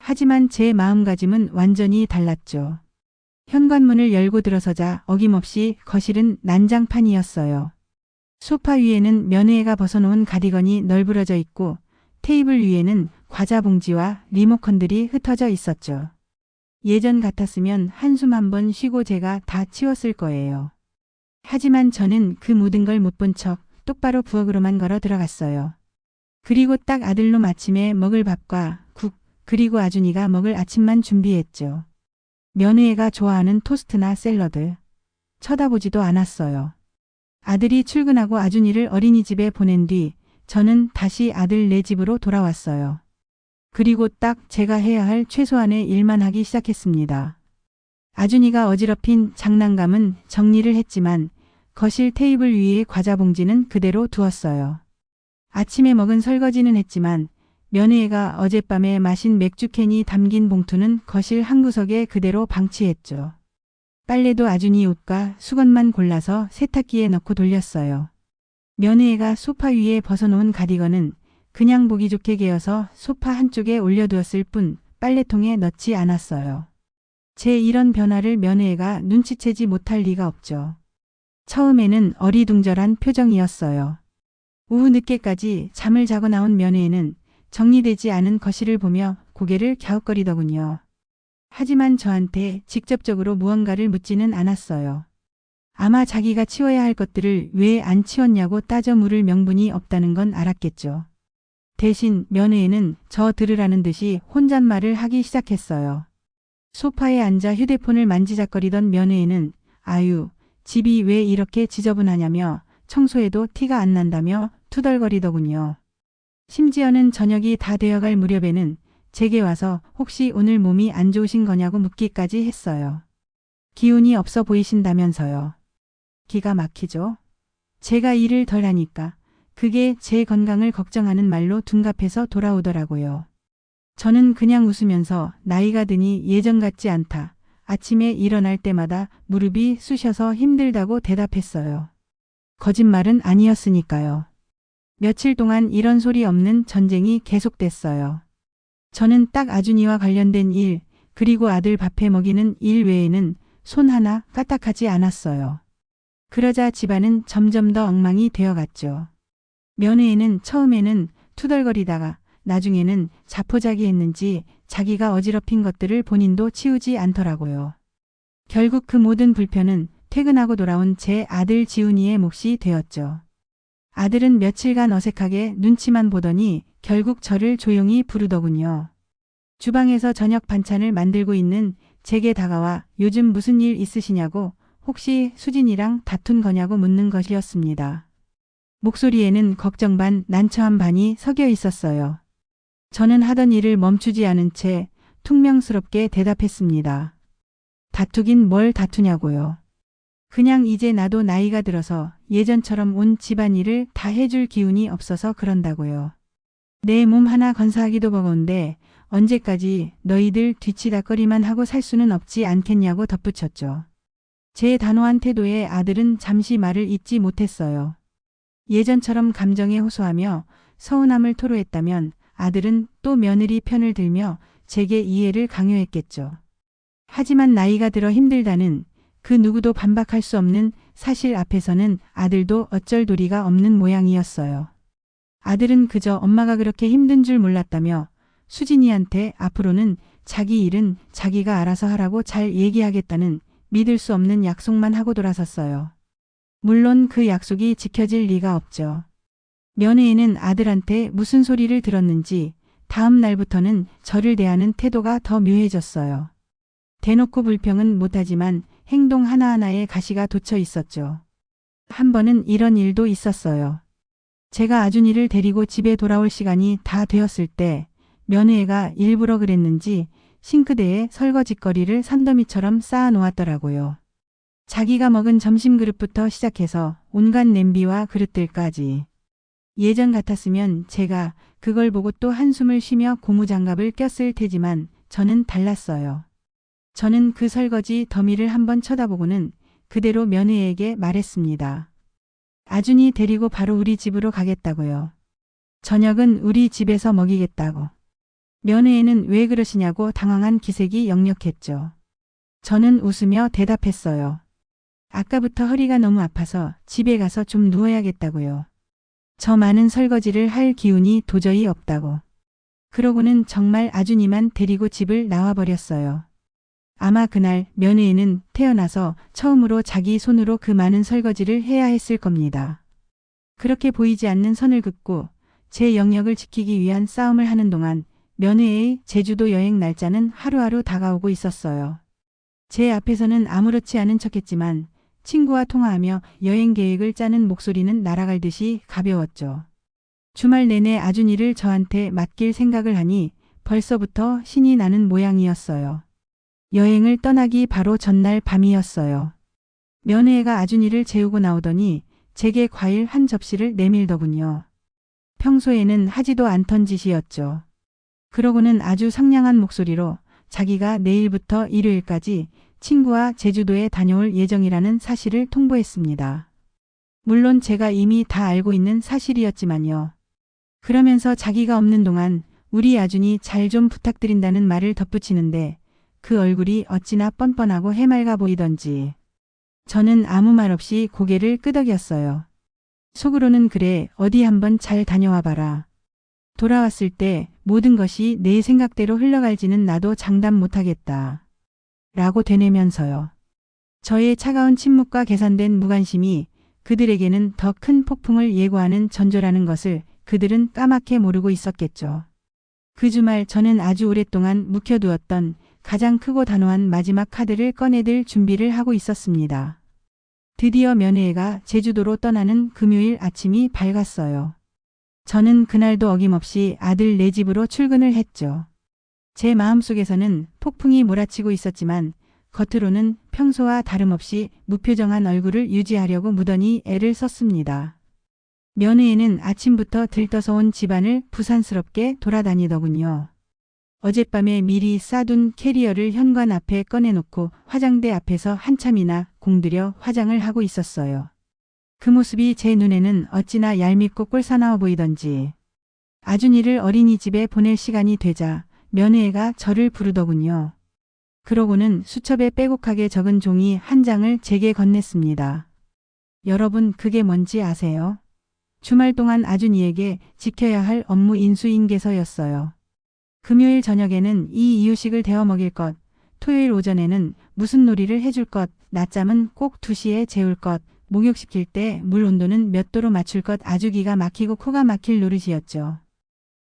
하지만 제 마음가짐은 완전히 달랐죠. 현관문을 열고 들어서자 어김없이 거실은 난장판이었어요. 소파 위에는 며느리가 벗어놓은 가디건이 널브러져 있고 테이블 위에는 과자 봉지와 리모컨들이 흩어져 있었죠. 예전 같았으면 한숨 한번 쉬고 제가 다 치웠을 거예요. 하지만 저는 그 모든 걸 못 본 척 똑바로 부엌으로만 걸어 들어갔어요. 그리고 딱 아들놈 아침에 먹을 밥과 국, 그리고 아준이가 먹을 아침만 준비했죠. 며느리가 좋아하는 토스트나 샐러드. 쳐다보지도 않았어요. 아들이 출근하고 아준이를 어린이집에 보낸 뒤 저는 다시 아들 네 집으로 돌아왔어요. 그리고 딱 제가 해야 할 최소한의 일만 하기 시작했습니다. 아준이가 어지럽힌 장난감은 정리를 했지만 거실 테이블 위에 과자 봉지는 그대로 두었어요. 아침에 먹은 설거지는 했지만 며느리가 어젯밤에 마신 맥주캔이 담긴 봉투는 거실 한구석에 그대로 방치했죠. 빨래도 아준이 옷과 수건만 골라서 세탁기에 넣고 돌렸어요. 며느리가 소파 위에 벗어놓은 가디건은 그냥 보기 좋게 개어서 소파 한쪽에 올려두었을 뿐 빨래통에 넣지 않았어요. 제 이런 변화를 며느리가 눈치채지 못할 리가 없죠. 처음에는 어리둥절한 표정이었어요. 오후 늦게까지 잠을 자고 나온 며느리는 정리되지 않은 거실을 보며 고개를 갸웃거리더군요. 하지만 저한테 직접적으로 무언가를 묻지는 않았어요. 아마 자기가 치워야 할 것들을 왜 안 치웠냐고 따져 물을 명분이 없다는 건 알았겠죠. 대신 며느리는 저 들으라는 듯이 혼잣말을 하기 시작했어요. 소파에 앉아 휴대폰을 만지작거리던 며느리는 아유, 집이 왜 이렇게 지저분하냐며 청소해도 티가 안 난다며 투덜거리더군요. 심지어는 저녁이 다 되어갈 무렵에는 제게 와서 혹시 오늘 몸이 안 좋으신 거냐고 묻기까지 했어요. 기운이 없어 보이신다면서요. 기가 막히죠? 제가 일을 덜 하니까 그게 제 건강을 걱정하는 말로 둔갑해서 돌아오더라고요. 저는 그냥 웃으면서 나이가 드니 예전 같지 않다. 아침에 일어날 때마다 무릎이 쑤셔서 힘들다고 대답했어요. 거짓말은 아니었으니까요. 며칠 동안 이런 소리 없는 전쟁이 계속됐어요. 저는 딱 아준이와 관련된 일, 그리고 아들 밥해 먹이는 일 외에는 손 하나 까딱하지 않았어요. 그러자 집안은 점점 더 엉망이 되어갔죠. 며느리는 처음에는 투덜거리다가 나중에는 자포자기했는지 자기가 어지럽힌 것들을 본인도 치우지 않더라고요. 결국 그 모든 불편은 퇴근하고 돌아온 제 아들 지훈이의 몫이 되었죠. 아들은 며칠간 어색하게 눈치만 보더니 결국 저를 조용히 부르더군요. 주방에서 저녁 반찬을 만들고 있는 제게 다가와 요즘 무슨 일 있으시냐고 혹시 수진이랑 다툰 거냐고 묻는 것이었습니다. 목소리에는 걱정 반 난처한 반이 섞여 있었어요. 저는 하던 일을 멈추지 않은 채 퉁명스럽게 대답했습니다. 다투긴 뭘 다투냐고요. 그냥 이제 나도 나이가 들어서 예전처럼 온 집안일을 다 해줄 기운이 없어서 그런다고요. 내 몸 하나 건사하기도 버거운데 언제까지 너희들 뒤치다꺼리만 하고 살 수는 없지 않겠냐고 덧붙였죠. 제 단호한 태도에 아들은 잠시 말을 잇지 못했어요. 예전처럼 감정에 호소하며 서운함을 토로했다면 아들은 또 며느리 편을 들며 제게 이해를 강요했겠죠. 하지만 나이가 들어 힘들다는 그 누구도 반박할 수 없는 사실 앞에서는 아들도 어쩔 도리가 없는 모양이었어요. 아들은 그저 엄마가 그렇게 힘든 줄 몰랐다며 수진이한테 앞으로는 자기 일은 자기가 알아서 하라고 잘 얘기하겠다는 믿을 수 없는 약속만 하고 돌아섰어요. 물론 그 약속이 지켜질 리가 없죠. 며느리는 아들한테 무슨 소리를 들었는지 다음 날부터는 저를 대하는 태도가 더 묘해졌어요. 대놓고 불평은 못하지만 행동 하나하나에 가시가 돋쳐 있었죠. 한 번은 이런 일도 있었어요. 제가 아준이를 데리고 집에 돌아올 시간이 다 되었을 때 며느리가 일부러 그랬는지 싱크대에 설거지거리를 산더미처럼 쌓아 놓았더라고요. 자기가 먹은 점심 그릇부터 시작해서 온갖 냄비와 그릇들까지. 예전 같았으면 제가 그걸 보고 또 한숨을 쉬며 고무장갑을 꼈을 테지만 저는 달랐어요. 저는 그 설거지 더미를 한번 쳐다보고는 그대로 며느리에게 말했습니다. 아준이 데리고 바로 우리 집으로 가겠다고요. 저녁은 우리 집에서 먹이겠다고. 며느에는 왜 그러시냐고 당황한 기색이 역력했죠. 저는 웃으며 대답했어요. 아까부터 허리가 너무 아파서 집에 가서 좀 누워야겠다고요. 저 많은 설거지를 할 기운이 도저히 없다고. 그러고는 정말 아준이만 데리고 집을 나와버렸어요. 아마 그날 며느에는 태어나서 처음으로 자기 손으로 그 많은 설거지를 해야 했을 겁니다. 그렇게 보이지 않는 선을 긋고 제 영역을 지키기 위한 싸움을 하는 동안 며느의 제주도 여행 날짜는 하루하루 다가오고 있었어요. 제 앞에서는 아무렇지 않은 척했지만 친구와 통화하며 여행 계획을 짜는 목소리는 날아갈 듯이 가벼웠죠. 주말 내내 아준이를 저한테 맡길 생각을 하니 벌써부터 신이 나는 모양이었어요. 여행을 떠나기 바로 전날 밤이었어요. 며느애가 아준이를 재우고 나오더니 제게 과일 한 접시를 내밀더군요. 평소에는 하지도 않던 짓이었죠. 그러고는 아주 상냥한 목소리로 자기가 내일부터 일요일까지 친구와 제주도에 다녀올 예정이라는 사실을 통보했습니다. 물론 제가 이미 다 알고 있는 사실이었지만요. 그러면서 자기가 없는 동안 우리 아준이 잘 좀 부탁드린다는 말을 덧붙이는데 그 얼굴이 어찌나 뻔뻔하고 해맑아 보이던지. 저는 아무 말 없이 고개를 끄덕였어요. 속으로는 그래 어디 한번 잘 다녀와 봐라. 돌아왔을 때 모든 것이 내 생각대로 흘러갈지는 나도 장담 못하겠다. 라고 되뇌면서요. 저의 차가운 침묵과 계산된 무관심이 그들에게는 더 큰 폭풍을 예고하는 전조라는 것을 그들은 까맣게 모르고 있었겠죠. 그 주말 저는 아주 오랫동안 묵혀두었던 가장 크고 단호한 마지막 카드를 꺼내들 준비를 하고 있었습니다. 드디어 며느애가 제주도로 떠나는 금요일 아침이 밝았어요. 저는 그날도 어김없이 아들 네 집으로 출근을 했죠. 제 마음속에서는 폭풍이 몰아치고 있었지만 겉으로는 평소와 다름없이 무표정한 얼굴을 유지하려고 무던히 애를 썼습니다. 며느애는 아침부터 들떠서 온 집안을 부산스럽게 돌아다니더군요. 어젯밤에 미리 싸둔 캐리어를 현관 앞에 꺼내놓고 화장대 앞에서 한참이나 공들여 화장을 하고 있었어요. 그 모습이 제 눈에는 어찌나 얄밉고 꼴사나워 보이던지. 아준이를 어린이집에 보낼 시간이 되자 며느애가 저를 부르더군요. 그러고는 수첩에 빼곡하게 적은 종이 한 장을 제게 건넸습니다. 여러분 그게 뭔지 아세요? 주말 동안 아준이에게 지켜야 할 업무 인수인계서였어요. 금요일 저녁에는 이 이유식을 데워 먹일 것, 토요일 오전에는 무슨 놀이를 해줄 것, 낮잠은 꼭 2시에 재울 것, 목욕시킬 때 물 온도는 몇 도로 맞출 것 아주 기가 막히고 코가 막힐 노릇이었죠.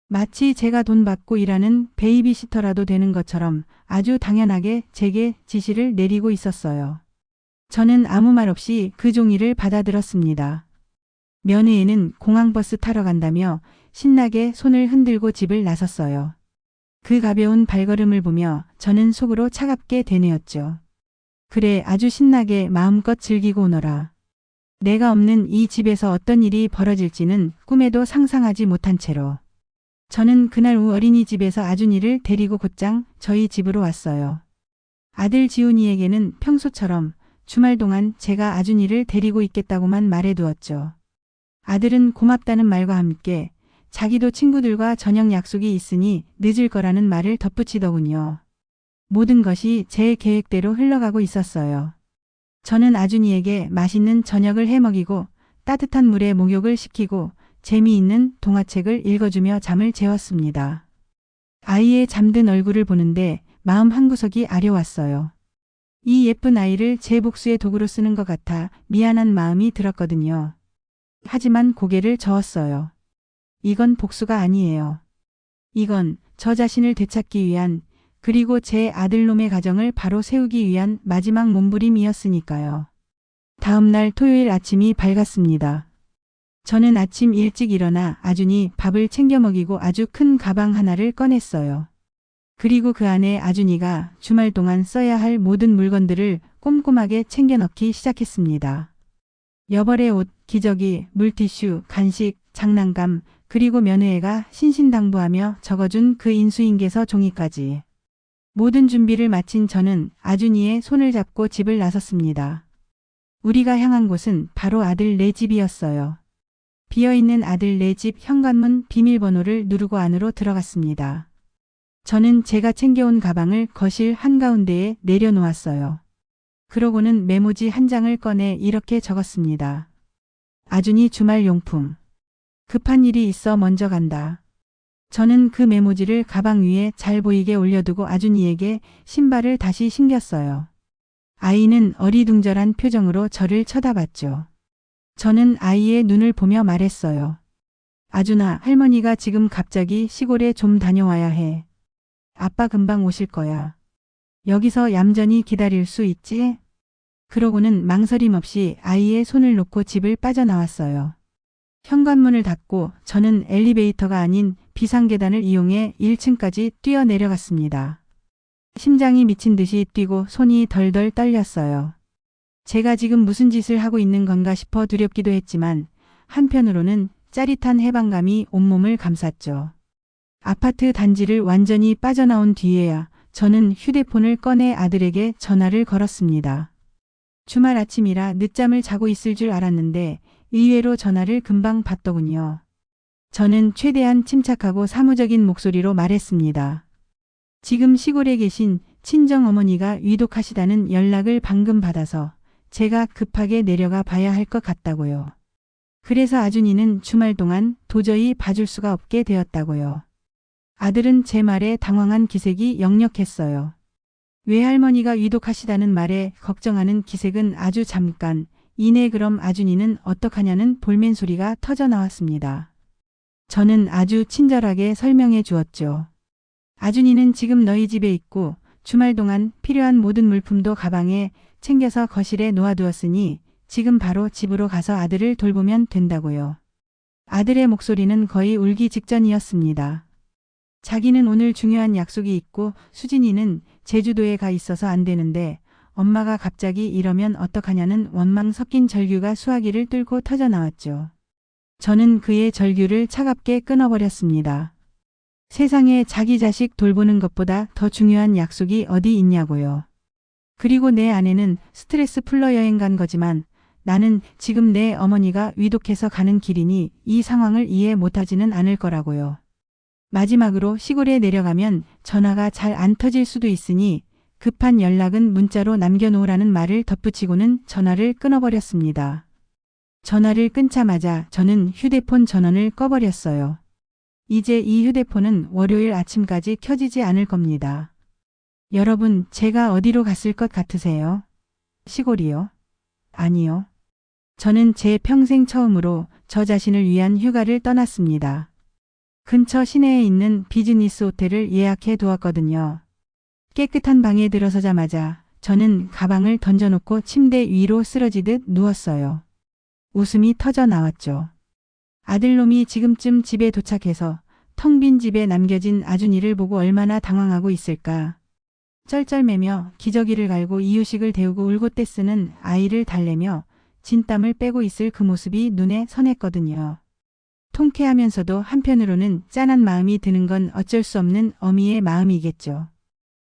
마치 제가 돈 받고 일하는 베이비시터라도 되는 것처럼 아주 당연하게 제게 지시를 내리고 있었어요. 저는 아무 말 없이 그 종이를 받아들었습니다. 며느애는 공항버스 타러 간다며 신나게 손을 흔들고 집을 나섰어요. 그 가벼운 발걸음을 보며 저는 속으로 차갑게 되뇌었죠. 그래 아주 신나게 마음껏 즐기고 오너라. 내가 없는 이 집에서 어떤 일이 벌어질지는 꿈에도 상상하지 못한 채로. 저는 그날 오후 어린이집에서 아준이를 데리고 곧장 저희 집으로 왔어요. 아들 지훈이에게는 평소처럼 주말 동안 제가 아준이를 데리고 있겠다고만 말해두었죠. 아들은 고맙다는 말과 함께 자기도 친구들과 저녁 약속이 있으니 늦을 거라는 말을 덧붙이더군요. 모든 것이 제 계획대로 흘러가고 있었어요. 저는 아준이에게 맛있는 저녁을 해먹이고 따뜻한 물에 목욕을 시키고 재미있는 동화책을 읽어주며 잠을 재웠습니다. 아이의 잠든 얼굴을 보는데 마음 한구석이 아려왔어요. 이 예쁜 아이를 제 복수의 도구로 쓰는 것 같아 미안한 마음이 들었거든요. 하지만 고개를 저었어요. 이건 복수가 아니에요. 이건 저 자신을 되찾기 위한 그리고 제 아들놈의 가정을 바로 세우기 위한 마지막 몸부림이었으니까요. 다음 날 토요일 아침이 밝았습니다. 저는 아침 일찍 일어나 아준이 밥을 챙겨 먹이고 아주 큰 가방 하나를 꺼냈어요. 그리고 그 안에 아준이가 주말 동안 써야 할 모든 물건들을 꼼꼼하게 챙겨 넣기 시작했습니다. 여벌의 옷, 기저귀, 물티슈, 간식, 장난감, 그리고 며느애가 신신당부하며 적어준 그 인수인계서 종이까지. 모든 준비를 마친 저는 아준이의 손을 잡고 집을 나섰습니다. 우리가 향한 곳은 바로 아들 네 집이었어요. 비어있는 아들 네 집 현관문 비밀번호를 누르고 안으로 들어갔습니다. 저는 제가 챙겨온 가방을 거실 한가운데에 내려놓았어요. 그러고는 메모지 한 장을 꺼내 이렇게 적었습니다. 아준이 주말 용품. 급한 일이 있어 먼저 간다. 저는 그 메모지를 가방 위에 잘 보이게 올려두고 아준이에게 신발을 다시 신겼어요. 아이는 어리둥절한 표정으로 저를 쳐다봤죠. 저는 아이의 눈을 보며 말했어요. 아준아, 할머니가 지금 갑자기 시골에 좀 다녀와야 해. 아빠 금방 오실 거야. 여기서 얌전히 기다릴 수 있지? 그러고는 망설임 없이 아이의 손을 놓고 집을 빠져나왔어요. 현관문을 닫고 저는 엘리베이터가 아닌 비상계단을 이용해 1층까지 뛰어내려갔습니다. 심장이 미친 듯이 뛰고 손이 덜덜 떨렸어요. 제가 지금 무슨 짓을 하고 있는 건가 싶어 두렵기도 했지만 한편으로는 짜릿한 해방감이 온몸을 감쌌죠. 아파트 단지를 완전히 빠져나온 뒤에야 저는 휴대폰을 꺼내 아들에게 전화를 걸었습니다. 주말 아침이라 늦잠을 자고 있을 줄 알았는데 의외로 전화를 금방 받더군요. 저는 최대한 침착하고 사무적인 목소리로 말했습니다. 지금 시골에 계신 친정어머니가 위독하시다는 연락을 방금 받아서 제가 급하게 내려가 봐야 할 것 같다고요. 그래서 아준이는 주말 동안 도저히 봐줄 수가 없게 되었다고요. 아들은 제 말에 당황한 기색이 역력했어요. 외할머니가 위독하시다는 말에 걱정하는 기색은 아주 잠깐, 이내 그럼 아준이는 어떡하냐는 볼멘 소리가 터져 나왔습니다. 저는 아주 친절하게 설명해 주었죠. 아준이는 지금 너희 집에 있고 주말 동안 필요한 모든 물품도 가방에 챙겨서 거실에 놓아두었으니 지금 바로 집으로 가서 아들을 돌보면 된다고요. 아들의 목소리는 거의 울기 직전이었습니다. 자기는 오늘 중요한 약속이 있고 수진이는 제주도에 가 있어서 안 되는데 엄마가 갑자기 이러면 어떡하냐는 원망 섞인 절규가 수화기를 뚫고 터져 나왔죠. 저는 그의 절규를 차갑게 끊어버렸습니다. 세상에 자기 자식 돌보는 것보다 더 중요한 약속이 어디 있냐고요. 그리고 내 아내는 스트레스 풀러 여행 간 거지만 나는 지금 내 어머니가 위독해서 가는 길이니 이 상황을 이해 못하지는 않을 거라고요. 마지막으로 시골에 내려가면 전화가 잘 안 터질 수도 있으니 급한 연락은 문자로 남겨놓으라는 말을 덧붙이고는 전화를 끊어버렸습니다. 전화를 끊자마자 저는 휴대폰 전원을 꺼버렸어요. 이제 이 휴대폰은 월요일 아침까지 켜지지 않을 겁니다. 여러분, 제가 어디로 갔을 것 같으세요? 시골이요? 아니요. 저는 제 평생 처음으로 저 자신을 위한 휴가를 떠났습니다. 근처 시내에 있는 비즈니스 호텔을 예약해 두었거든요. 깨끗한 방에 들어서자마자 저는 가방을 던져놓고 침대 위로 쓰러지듯 누웠어요. 웃음이 터져 나왔죠. 아들놈이 지금쯤 집에 도착해서 텅 빈 집에 남겨진 아준이를 보고 얼마나 당황하고 있을까. 쩔쩔매며 기저귀를 갈고 이유식을 데우고 울고 떼쓰는 아이를 달래며 진땀을 빼고 있을 그 모습이 눈에 선했거든요. 통쾌하면서도 한편으로는 짠한 마음이 드는 건 어쩔 수 없는 어미의 마음이겠죠.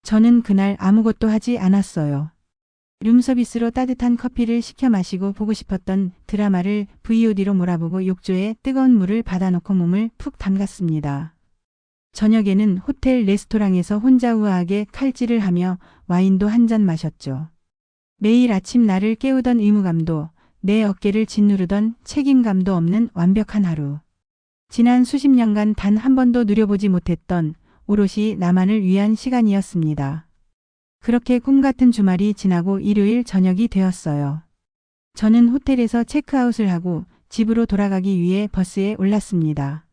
저는 그날 아무것도 하지 않았어요. 룸서비스로 따뜻한 커피를 시켜 마시고 보고 싶었던 드라마를 VOD로 몰아보고 욕조에 뜨거운 물을 받아놓고 몸을 푹 담갔습니다. 저녁에는 호텔 레스토랑에서 혼자 우아하게 칼질을 하며 와인도 한 잔 마셨죠. 매일 아침 나를 깨우던 의무감도 내 어깨를 짓누르던 책임감도 없는 완벽한 하루. 지난 수십 년간 단 한 번도 누려보지 못했던 오롯이 나만을 위한 시간이었습니다. 그렇게 꿈같은 주말이 지나고 일요일 저녁이 되었어요. 저는 호텔에서 체크아웃을 하고 집으로 돌아가기 위해 버스에 올랐습니다.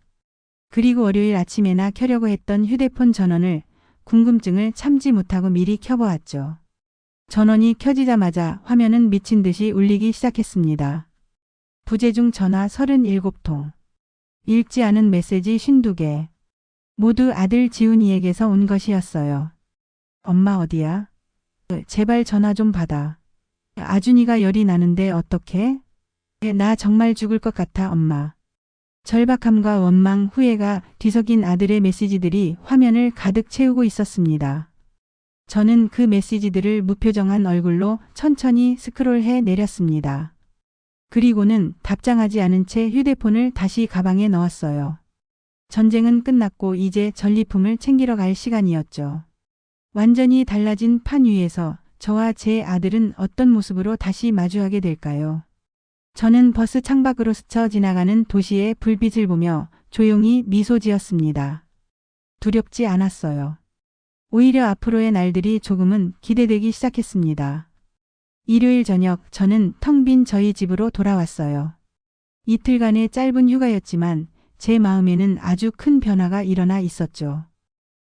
그리고 월요일 아침에나 켜려고 했던 휴대폰 전원을 궁금증을 참지 못하고 미리 켜보았죠. 전원이 켜지자마자 화면은 미친 듯이 울리기 시작했습니다. 부재중 전화 37통. 읽지 않은 메시지 52개. 모두 아들 지훈이에게서 온 것이었어요. 엄마 어디야? 제발 전화 좀 받아. 아준이가 열이 나는데 어떡해? 나 정말 죽을 것 같아 엄마. 절박함과 원망, 후회가 뒤섞인 아들의 메시지들이 화면을 가득 채우고 있었습니다. 저는 그 메시지들을 무표정한 얼굴로 천천히 스크롤해 내렸습니다. 그리고는 답장하지 않은 채 휴대폰을 다시 가방에 넣었어요. 전쟁은 끝났고 이제 전리품을 챙기러 갈 시간이었죠. 완전히 달라진 판 위에서 저와 제 아들은 어떤 모습으로 다시 마주하게 될까요? 저는 버스 창밖으로 스쳐 지나가는 도시의 불빛을 보며 조용히 미소 지었습니다. 두렵지 않았어요. 오히려 앞으로의 날들이 조금은 기대되기 시작했습니다. 일요일 저녁 저는 텅 빈 저희 집으로 돌아왔어요. 이틀간의 짧은 휴가였지만 제 마음에는 아주 큰 변화가 일어나 있었죠.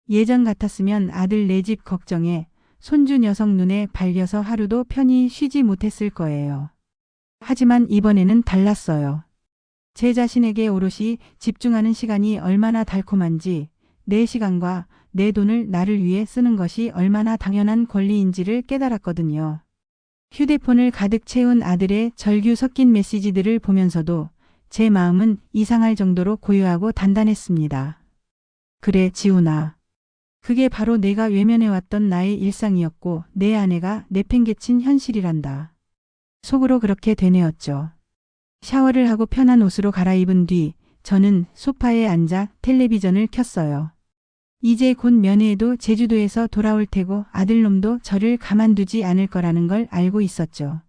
예전 같았으면 아들 내 집 걱정에 손주 녀석 눈에 발려서 하루도 편히 쉬지 못했을 거예요. 하지만 이번에는 달랐어요. 제 자신에게 오롯이 집중하는 시간이 얼마나 달콤한지, 내 시간과 내 돈을 나를 위해 쓰는 것이 얼마나 당연한 권리인지를 깨달았거든요. 휴대폰을 가득 채운 아들의 절규 섞인 메시지들을 보면서도 제 마음은 이상할 정도로 고요하고 단단했습니다. 그래, 지훈아. 그게 바로 내가 외면해왔던 나의 일상이었고 내 아내가 내팽개친 현실이란다. 속으로 그렇게 되뇌었죠. 샤워를 하고 편한 옷으로 갈아입은 뒤 저는 소파에 앉아 텔레비전을 켰어요. 이제 곧 면회에도 제주도에서 돌아올 테고 아들놈도 저를 가만두지 않을 거라는 걸 알고 있었죠.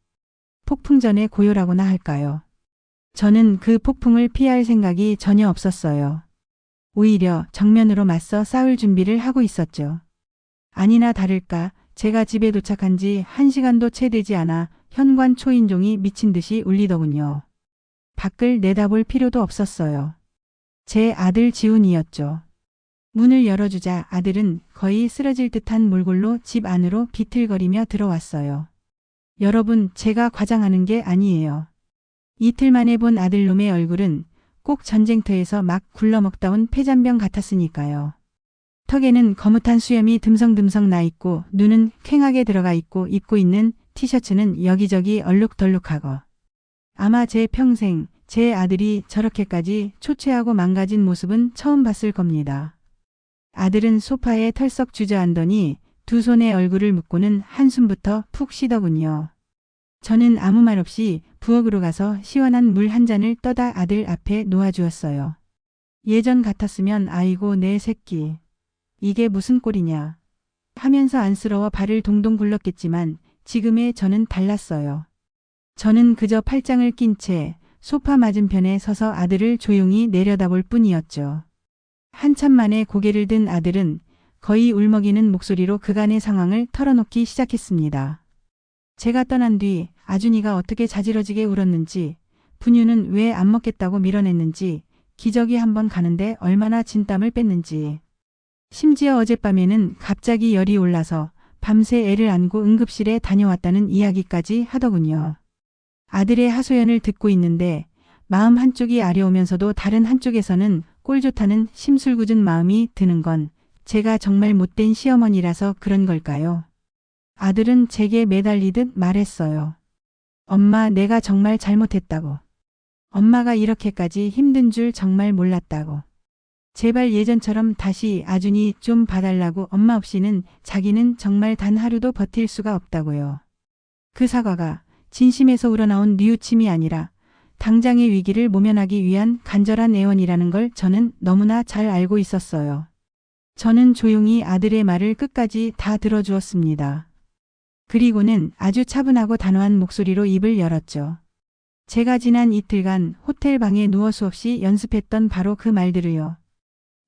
폭풍전의 고요라고나 할까요? 저는 그 폭풍을 피할 생각이 전혀 없었어요. 오히려 정면으로 맞서 싸울 준비를 하고 있었죠. 아니나 다를까 제가 집에 도착한 지 1시간도 채 되지 않아 현관 초인종이 미친 듯이 울리더군요. 밖을 내다볼 필요도 없었어요. 제 아들 지훈이었죠. 문을 열어주자 아들은 거의 쓰러질 듯한 몰골로 집 안으로 비틀거리며 들어왔어요. 여러분, 제가 과장하는 게 아니에요. 이틀 만에 본 아들놈의 얼굴은 꼭 전쟁터에서 막 굴러먹다 온 폐잔병 같았으니까요. 턱에는 거뭇한 수염이 듬성듬성 나 있고 눈은 퀭하게 들어가 있고 입고 있는 티셔츠는 여기저기 얼룩덜룩하고 아마 제 평생 제 아들이 저렇게까지 초췌하고 망가진 모습은 처음 봤을 겁니다. 아들은 소파에 털썩 주저앉더니 두 손에 얼굴을 묶고는 한숨부터 푹 쉬더군요. 저는 아무 말 없이 부엌으로 가서 시원한 물 한 잔을 떠다 아들 앞에 놓아주었어요. 예전 같았으면 아이고 내 새끼. 이게 무슨 꼴이냐 하면서 안쓰러워 발을 동동 굴렀겠지만 지금의 저는 달랐어요. 저는 그저 팔짱을 낀 채 소파 맞은편에 서서 아들을 조용히 내려다볼 뿐이었죠. 한참 만에 고개를 든 아들은 거의 울먹이는 목소리로 그간의 상황을 털어놓기 시작했습니다. 제가 떠난 뒤 아준이가 어떻게 자지러지게 울었는지, 분유는 왜 안 먹겠다고 밀어냈는지, 기저귀 한번 가는데 얼마나 진땀을 뺐는지. 심지어 어젯밤에는 갑자기 열이 올라서 밤새 애를 안고 응급실에 다녀왔다는 이야기까지 하더군요. 아들의 하소연을 듣고 있는데 마음 한쪽이 아려오면서도 다른 한쪽에서는 꼴 좋다는 심술궂은 마음이 드는 건 제가 정말 못된 시어머니라서 그런 걸까요? 아들은 제게 매달리듯 말했어요. 엄마, 내가 정말 잘못했다고. 엄마가 이렇게까지 힘든 줄 정말 몰랐다고. 제발 예전처럼 다시 아준이 좀 봐달라고. 엄마 없이는 자기는 정말 단 하루도 버틸 수가 없다고요. 그 사과가 진심에서 우러나온 뉘우침이 아니라 당장의 위기를 모면하기 위한 간절한 애원이라는 걸 저는 너무나 잘 알고 있었어요. 저는 조용히 아들의 말을 끝까지 다 들어주었습니다. 그리고는 아주 차분하고 단호한 목소리로 입을 열었죠. 제가 지난 이틀간 호텔 방에 누워 수없이 연습했던 바로 그 말들을요.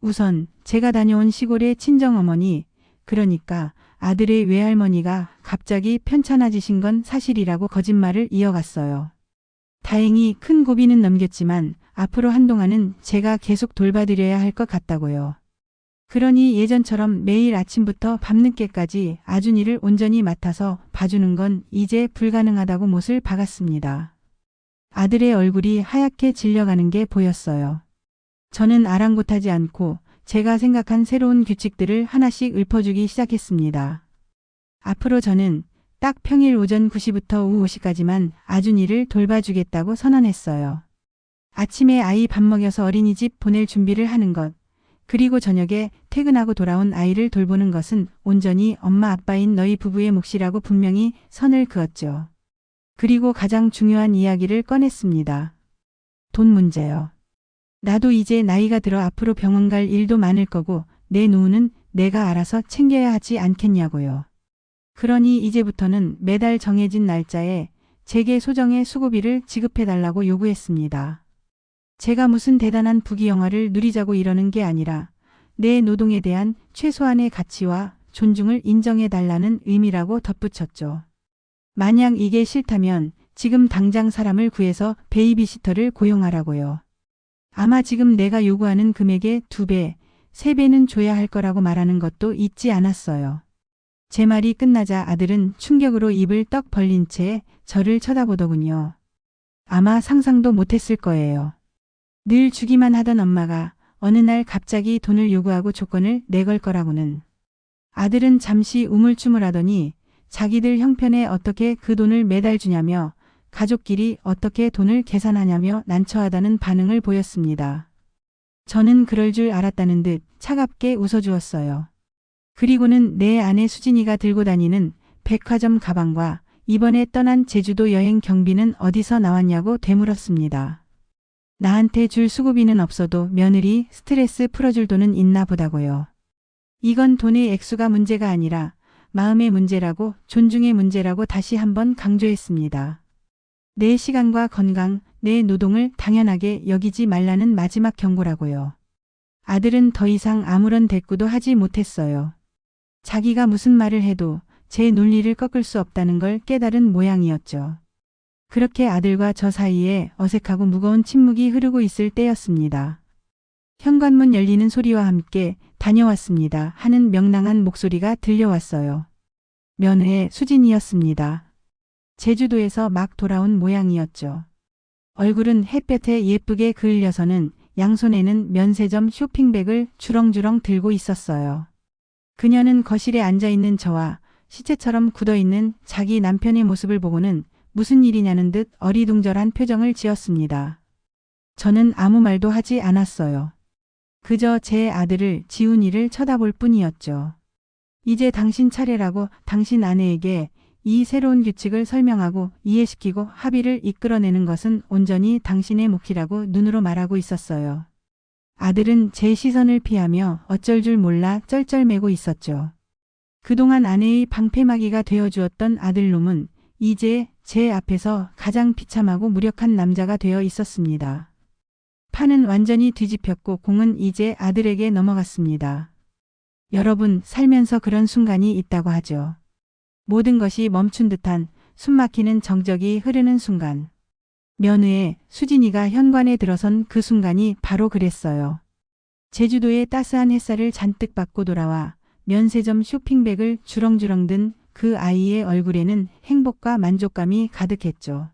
우선 제가 다녀온 시골의 친정어머니, 그러니까 아들의 외할머니가 갑자기 편찮아지신 건 사실이라고 거짓말을 이어갔어요. 다행히 큰 고비는 넘겼지만 앞으로 한동안은 제가 계속 돌봐드려야 할 것 같다고요. 그러니 예전처럼 매일 아침부터 밤늦게까지 아준이를 온전히 맡아서 봐주는 건 이제 불가능하다고 못을 박았습니다. 아들의 얼굴이 하얗게 질려가는 게 보였어요. 저는 아랑곳하지 않고 제가 생각한 새로운 규칙들을 하나씩 읊어주기 시작했습니다. 앞으로 저는 딱 평일 오전 9시부터 오후 5시까지만 아준이를 돌봐주겠다고 선언했어요. 아침에 아이 밥 먹여서 어린이집 보낼 준비를 하는 것, 그리고 저녁에 퇴근하고 돌아온 아이를 돌보는 것은 온전히 엄마 아빠인 너희 부부의 몫이라고 분명히 선을 그었죠. 그리고 가장 중요한 이야기를 꺼냈습니다. 돈 문제요. 나도 이제 나이가 들어 앞으로 병원 갈 일도 많을 거고 내 노후는 내가 알아서 챙겨야 하지 않겠냐고요. 그러니 이제부터는 매달 정해진 날짜에 제게 소정의 수고비를 지급해달라고 요구했습니다. 제가 무슨 대단한 부귀영화를 누리자고 이러는 게 아니라 내 노동에 대한 최소한의 가치와 존중을 인정해달라는 의미라고 덧붙였죠. 만약 이게 싫다면 지금 당장 사람을 구해서 베이비시터를 고용하라고요. 아마 지금 내가 요구하는 금액의 2배, 3배는 줘야 할 거라고 말하는 것도 잊지 않았어요. 제 말이 끝나자 아들은 충격으로 입을 떡 벌린 채 저를 쳐다보더군요. 아마 상상도 못했을 거예요. 늘 주기만 하던 엄마가 어느 날 갑자기 돈을 요구하고 조건을 내걸 거라고는. 아들은 잠시 우물쭈물하더니 자기들 형편에 어떻게 그 돈을 매달 주냐며 가족끼리 어떻게 돈을 계산하냐며 난처하다는 반응을 보였습니다. 저는 그럴 줄 알았다는 듯 차갑게 웃어주었어요. 그리고는 내 아내 수진이가 들고 다니는 백화점 가방과 이번에 떠난 제주도 여행 경비는 어디서 나왔냐고 되물었습니다. 나한테 줄 수고비는 없어도 며느리 스트레스 풀어줄 돈은 있나 보다고요. 이건 돈의 액수가 문제가 아니라 마음의 문제라고, 존중의 문제라고 다시 한번 강조했습니다. 내 시간과 건강, 내 노동을 당연하게 여기지 말라는 마지막 경고라고요. 아들은 더 이상 아무런 대꾸도 하지 못했어요. 자기가 무슨 말을 해도 제 논리를 꺾을 수 없다는 걸 깨달은 모양이었죠. 그렇게 아들과 저 사이에 어색하고 무거운 침묵이 흐르고 있을 때였습니다. 현관문 열리는 소리와 함께 다녀왔습니다 하는 명랑한 목소리가 들려왔어요. 면회 수진이었습니다. 제주도에서 막 돌아온 모양이었죠. 얼굴은 햇볕에 예쁘게 그을려서는 양손에는 면세점 쇼핑백을 주렁주렁 들고 있었어요. 그녀는 거실에 앉아있는 저와 시체처럼 굳어있는 자기 남편의 모습을 보고는 무슨 일이냐는 듯 어리둥절한 표정을 지었습니다. 저는 아무 말도 하지 않았어요. 그저 제 아들을 지훈이를 쳐다볼 뿐이었죠. 이제 당신 차례라고 당신 아내에게 이 새로운 규칙을 설명하고 이해시키고 합의를 이끌어내는 것은 온전히 당신의 몫이라고 눈으로 말하고 있었어요. 아들은 제 시선을 피하며 어쩔 줄 몰라 쩔쩔매고 있었죠. 그동안 아내의 방패막이가 되어주었던 아들놈은 이제 제 앞에서 가장 비참하고 무력한 남자가 되어 있었습니다. 판은 완전히 뒤집혔고 공은 이제 아들에게 넘어갔습니다. 여러분, 살면서 그런 순간이 있다고 하죠. 모든 것이 멈춘 듯한 숨막히는 정적이 흐르는 순간. 면회에 수진이가 현관에 들어선 그 순간이 바로 그랬어요. 제주도의 따스한 햇살을 잔뜩 받고 돌아와 면세점 쇼핑백을 주렁주렁 든 그 아이의 얼굴에는 행복과 만족감이 가득했죠.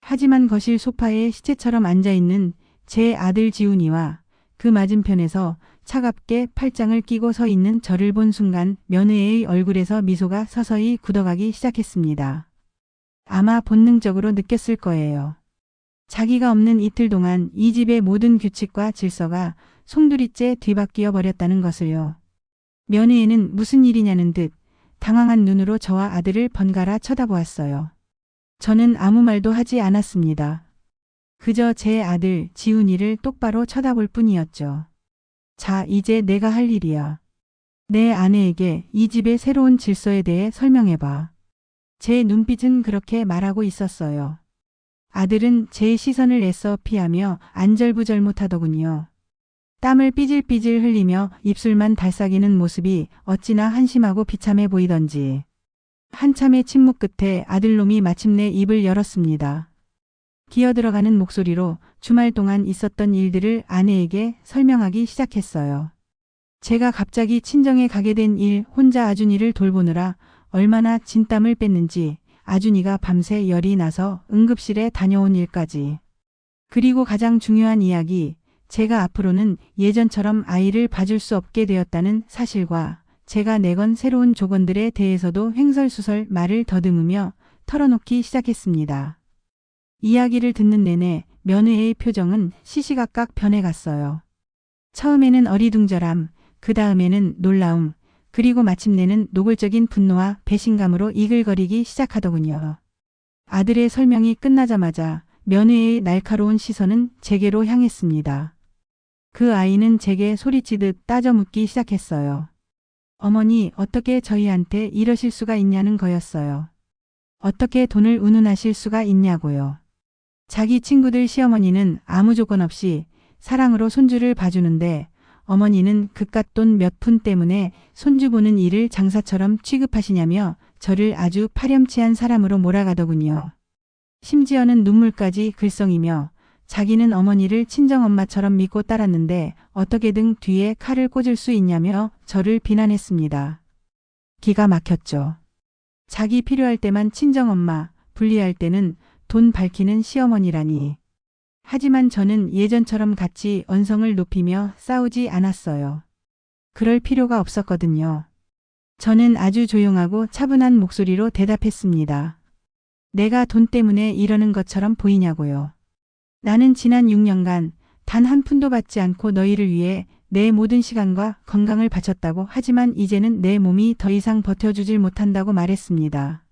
하지만 거실 소파에 시체처럼 앉아있는 제 아들 지훈이와 그 맞은편에서 차갑게 팔짱을 끼고 서 있는 저를 본 순간 면회의 얼굴에서 미소가 서서히 굳어가기 시작했습니다. 아마 본능적으로 느꼈을 거예요. 자기가 없는 이틀 동안 이 집의 모든 규칙과 질서가 송두리째 뒤바뀌어 버렸다는 것을요. 면회에는 무슨 일이냐는 듯 당황한 눈으로 저와 아들을 번갈아 쳐다보았어요. 저는 아무 말도 하지 않았습니다. 그저 제 아들 지훈이를 똑바로 쳐다볼 뿐이었죠. 자, 이제 내가 할 일이야. 내 아내에게 이 집의 새로운 질서에 대해 설명해봐. 제 눈빛은 그렇게 말하고 있었어요. 아들은 제 시선을 애써 피하며 안절부절못하더군요. 땀을 삐질삐질 흘리며 입술만 달싹이는 모습이 어찌나 한심하고 비참해 보이던지. 한참의 침묵 끝에 아들놈이 마침내 입을 열었습니다. 기어들어가는 목소리로 주말 동안 있었던 일들을 아내에게 설명하기 시작했어요. 제가 갑자기 친정에 가게 된 일, 혼자 아준이를 돌보느라 얼마나 진땀을 뺐는지, 아준이가 밤새 열이 나서 응급실에 다녀온 일까지. 그리고 가장 중요한 이야기, 제가 앞으로는 예전처럼 아이를 봐줄 수 없게 되었다는 사실과 제가 내건 새로운 조건들에 대해서도 횡설수설 말을 더듬으며 털어놓기 시작했습니다. 이야기를 듣는 내내 면회의 표정은 시시각각 변해갔어요. 처음에는 어리둥절함, 그 다음에는 놀라움, 그리고 마침내는 노골적인 분노와 배신감으로 이글거리기 시작하더군요. 아들의 설명이 끝나자마자 면회의 날카로운 시선은 제게로 향했습니다. 그 아이는 제게 소리치듯 따져 묻기 시작했어요. 어머니, 어떻게 저희한테 이러실 수가 있냐는 거였어요. 어떻게 돈을 운운하실 수가 있냐고요. 자기 친구들 시어머니는 아무 조건 없이 사랑으로 손주를 봐주는데 어머니는 그깟 돈 몇 푼 때문에 손주 보는 일을 장사처럼 취급하시냐며 저를 아주 파렴치한 사람으로 몰아가더군요. 심지어는 눈물까지 글썽이며 자기는 어머니를 친정엄마처럼 믿고 따랐는데 어떻게든 뒤에 칼을 꽂을 수 있냐며 저를 비난했습니다. 기가 막혔죠. 자기 필요할 때만 친정엄마, 불리할 때는 돈 밝히는 시어머니라니. 하지만 저는 예전처럼 같이 언성을 높이며 싸우지 않았어요. 그럴 필요가 없었거든요. 저는 아주 조용하고 차분한 목소리로 대답했습니다. 내가 돈 때문에 이러는 것처럼 보이냐고요. 나는 지난 6년간 단 한 푼도 받지 않고 너희를 위해 내 모든 시간과 건강을 바쳤다고. 하지만 이제는 내 몸이 더 이상 버텨주질 못한다고 말했습니다.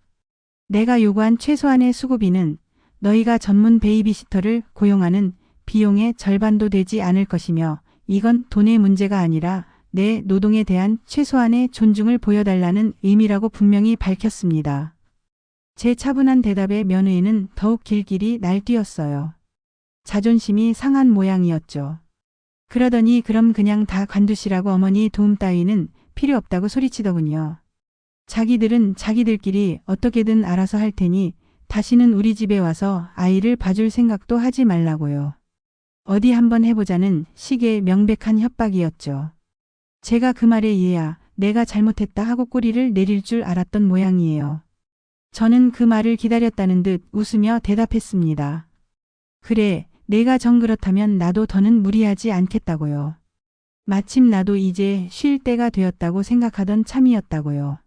내가 요구한 최소한의 수고비는 너희가 전문 베이비시터를 고용하는 비용의 절반도 되지 않을 것이며 이건 돈의 문제가 아니라 내 노동에 대한 최소한의 존중을 보여달라는 의미라고 분명히 밝혔습니다. 제 차분한 대답에 며느리는 더욱 길길이 날뛰었어요. 자존심이 상한 모양이었죠. 그러더니 그럼 그냥 다 관두시라고 어머니 도움 따위는 필요 없다고 소리치더군요. 자기들은 자기들끼리 어떻게든 알아서 할 테니 다시는 우리 집에 와서 아이를 봐줄 생각도 하지 말라고요. 어디 한번 해보자는 식의 명백한 협박이었죠. 제가 그 말에 이해야 내가 잘못했다 하고 꼬리를 내릴 줄 알았던 모양이에요. 저는 그 말을 기다렸다는 듯 웃으며 대답했습니다. 그래, 내가 정 그렇다면 나도 더는 무리하지 않겠다고요. 마침 나도 이제 쉴 때가 되었다고 생각하던 참이었다고요.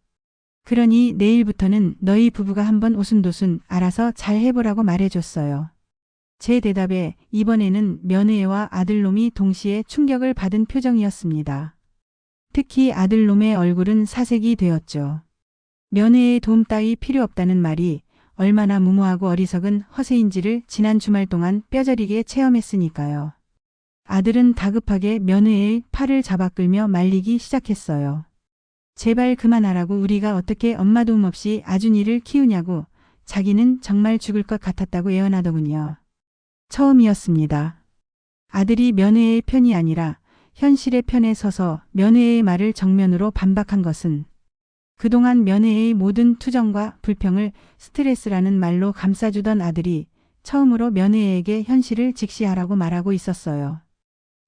그러니 내일부터는 너희 부부가 한번 오순도순 알아서 잘 해보라고 말해줬어요. 제 대답에 이번에는 며느리와 아들놈이 동시에 충격을 받은 표정이었습니다. 특히 아들놈의 얼굴은 사색이 되었죠. 며느리의 도움 따위 필요 없다는 말이 얼마나 무모하고 어리석은 허세인지를 지난 주말 동안 뼈저리게 체험했으니까요. 아들은 다급하게 며느리의 팔을 잡아 끌며 말리기 시작했어요. 제발 그만하라고. 우리가 어떻게 엄마 도움 없이 아준이를 키우냐고. 자기는 정말 죽을 것 같았다고 예언하더군요. 처음이었습니다. 아들이 며느리의 편이 아니라 현실의 편에 서서 며느리의 말을 정면으로 반박한 것은 그동안 며느리의 모든 투정과 불평을 스트레스라는 말로 감싸주던 아들이 처음으로 며느리에게 현실을 직시하라고 말하고 있었어요.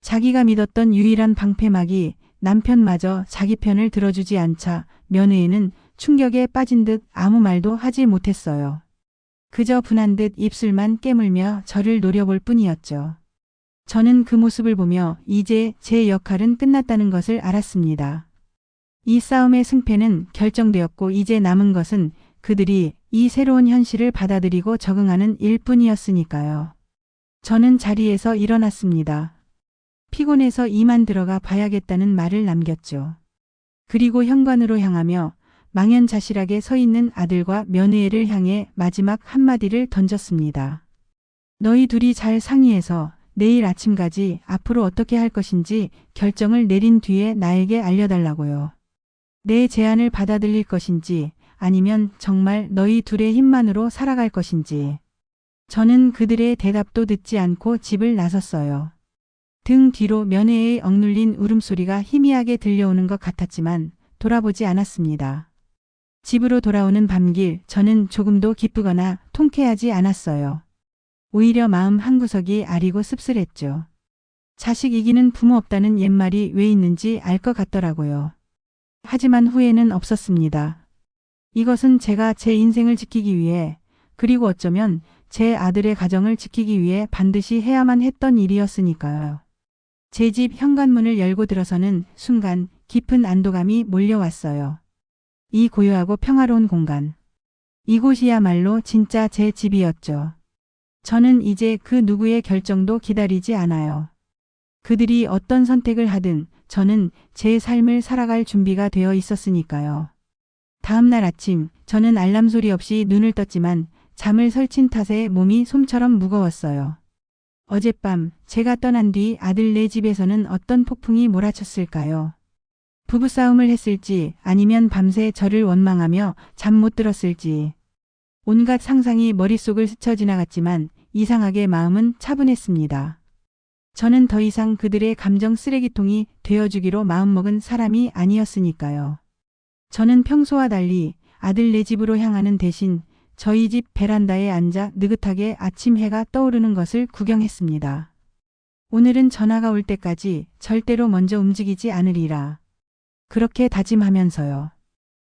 자기가 믿었던 유일한 방패막이 남편마저 자기 편을 들어주지 않자 며느리는 충격에 빠진 듯 아무 말도 하지 못했어요. 그저 분한 듯 입술만 깨물며 저를 노려볼 뿐이었죠. 저는 그 모습을 보며 이제 제 역할은 끝났다는 것을 알았습니다. 이 싸움의 승패는 결정되었고 이제 남은 것은 그들이 이 새로운 현실을 받아들이고 적응하는 일뿐이었으니까요. 저는 자리에서 일어났습니다. 피곤해서 이만 들어가 봐야겠다는 말을 남겼죠. 그리고 현관으로 향하며 망연자실하게 서 있는 아들과 며느리를 향해 마지막 한마디를 던졌습니다. 너희 둘이 잘 상의해서 내일 아침까지 앞으로 어떻게 할 것인지 결정을 내린 뒤에 나에게 알려달라고요. 내 제안을 받아들일 것인지 아니면 정말 너희 둘의 힘만으로 살아갈 것인지. 저는 그들의 대답도 듣지 않고 집을 나섰어요. 등 뒤로 며느리의 억눌린 울음소리가 희미하게 들려오는 것 같았지만 돌아보지 않았습니다. 집으로 돌아오는 밤길 저는 조금도 기쁘거나 통쾌하지 않았어요. 오히려 마음 한구석이 아리고 씁쓸했죠. 자식 이기는 부모 없다는 옛말이 왜 있는지 알 것 같더라고요. 하지만 후회는 없었습니다. 이것은 제가 제 인생을 지키기 위해 그리고 어쩌면 제 아들의 가정을 지키기 위해 반드시 해야만 했던 일이었으니까요. 제 집 현관문을 열고 들어서는 순간 깊은 안도감이 몰려왔어요. 이 고요하고 평화로운 공간. 이곳이야말로 진짜 제 집이었죠. 저는 이제 그 누구의 결정도 기다리지 않아요. 그들이 어떤 선택을 하든 저는 제 삶을 살아갈 준비가 되어 있었으니까요. 다음 날 아침 저는 알람 소리 없이 눈을 떴지만 잠을 설친 탓에 몸이 솜처럼 무거웠어요. 어젯밤 제가 떠난 뒤 아들네 집에서는 어떤 폭풍이 몰아쳤을까요? 부부싸움을 했을지 아니면 밤새 저를 원망하며 잠 못 들었을지. 온갖 상상이 머릿속을 스쳐 지나갔지만 이상하게 마음은 차분했습니다. 저는 더 이상 그들의 감정 쓰레기통이 되어주기로 마음먹은 사람이 아니었으니까요. 저는 평소와 달리 아들네 집으로 향하는 대신 저희 집 베란다에 앉아 느긋하게 아침 해가 떠오르는 것을 구경했습니다. 오늘은 전화가 올 때까지 절대로 먼저 움직이지 않으리라. 그렇게 다짐하면서요.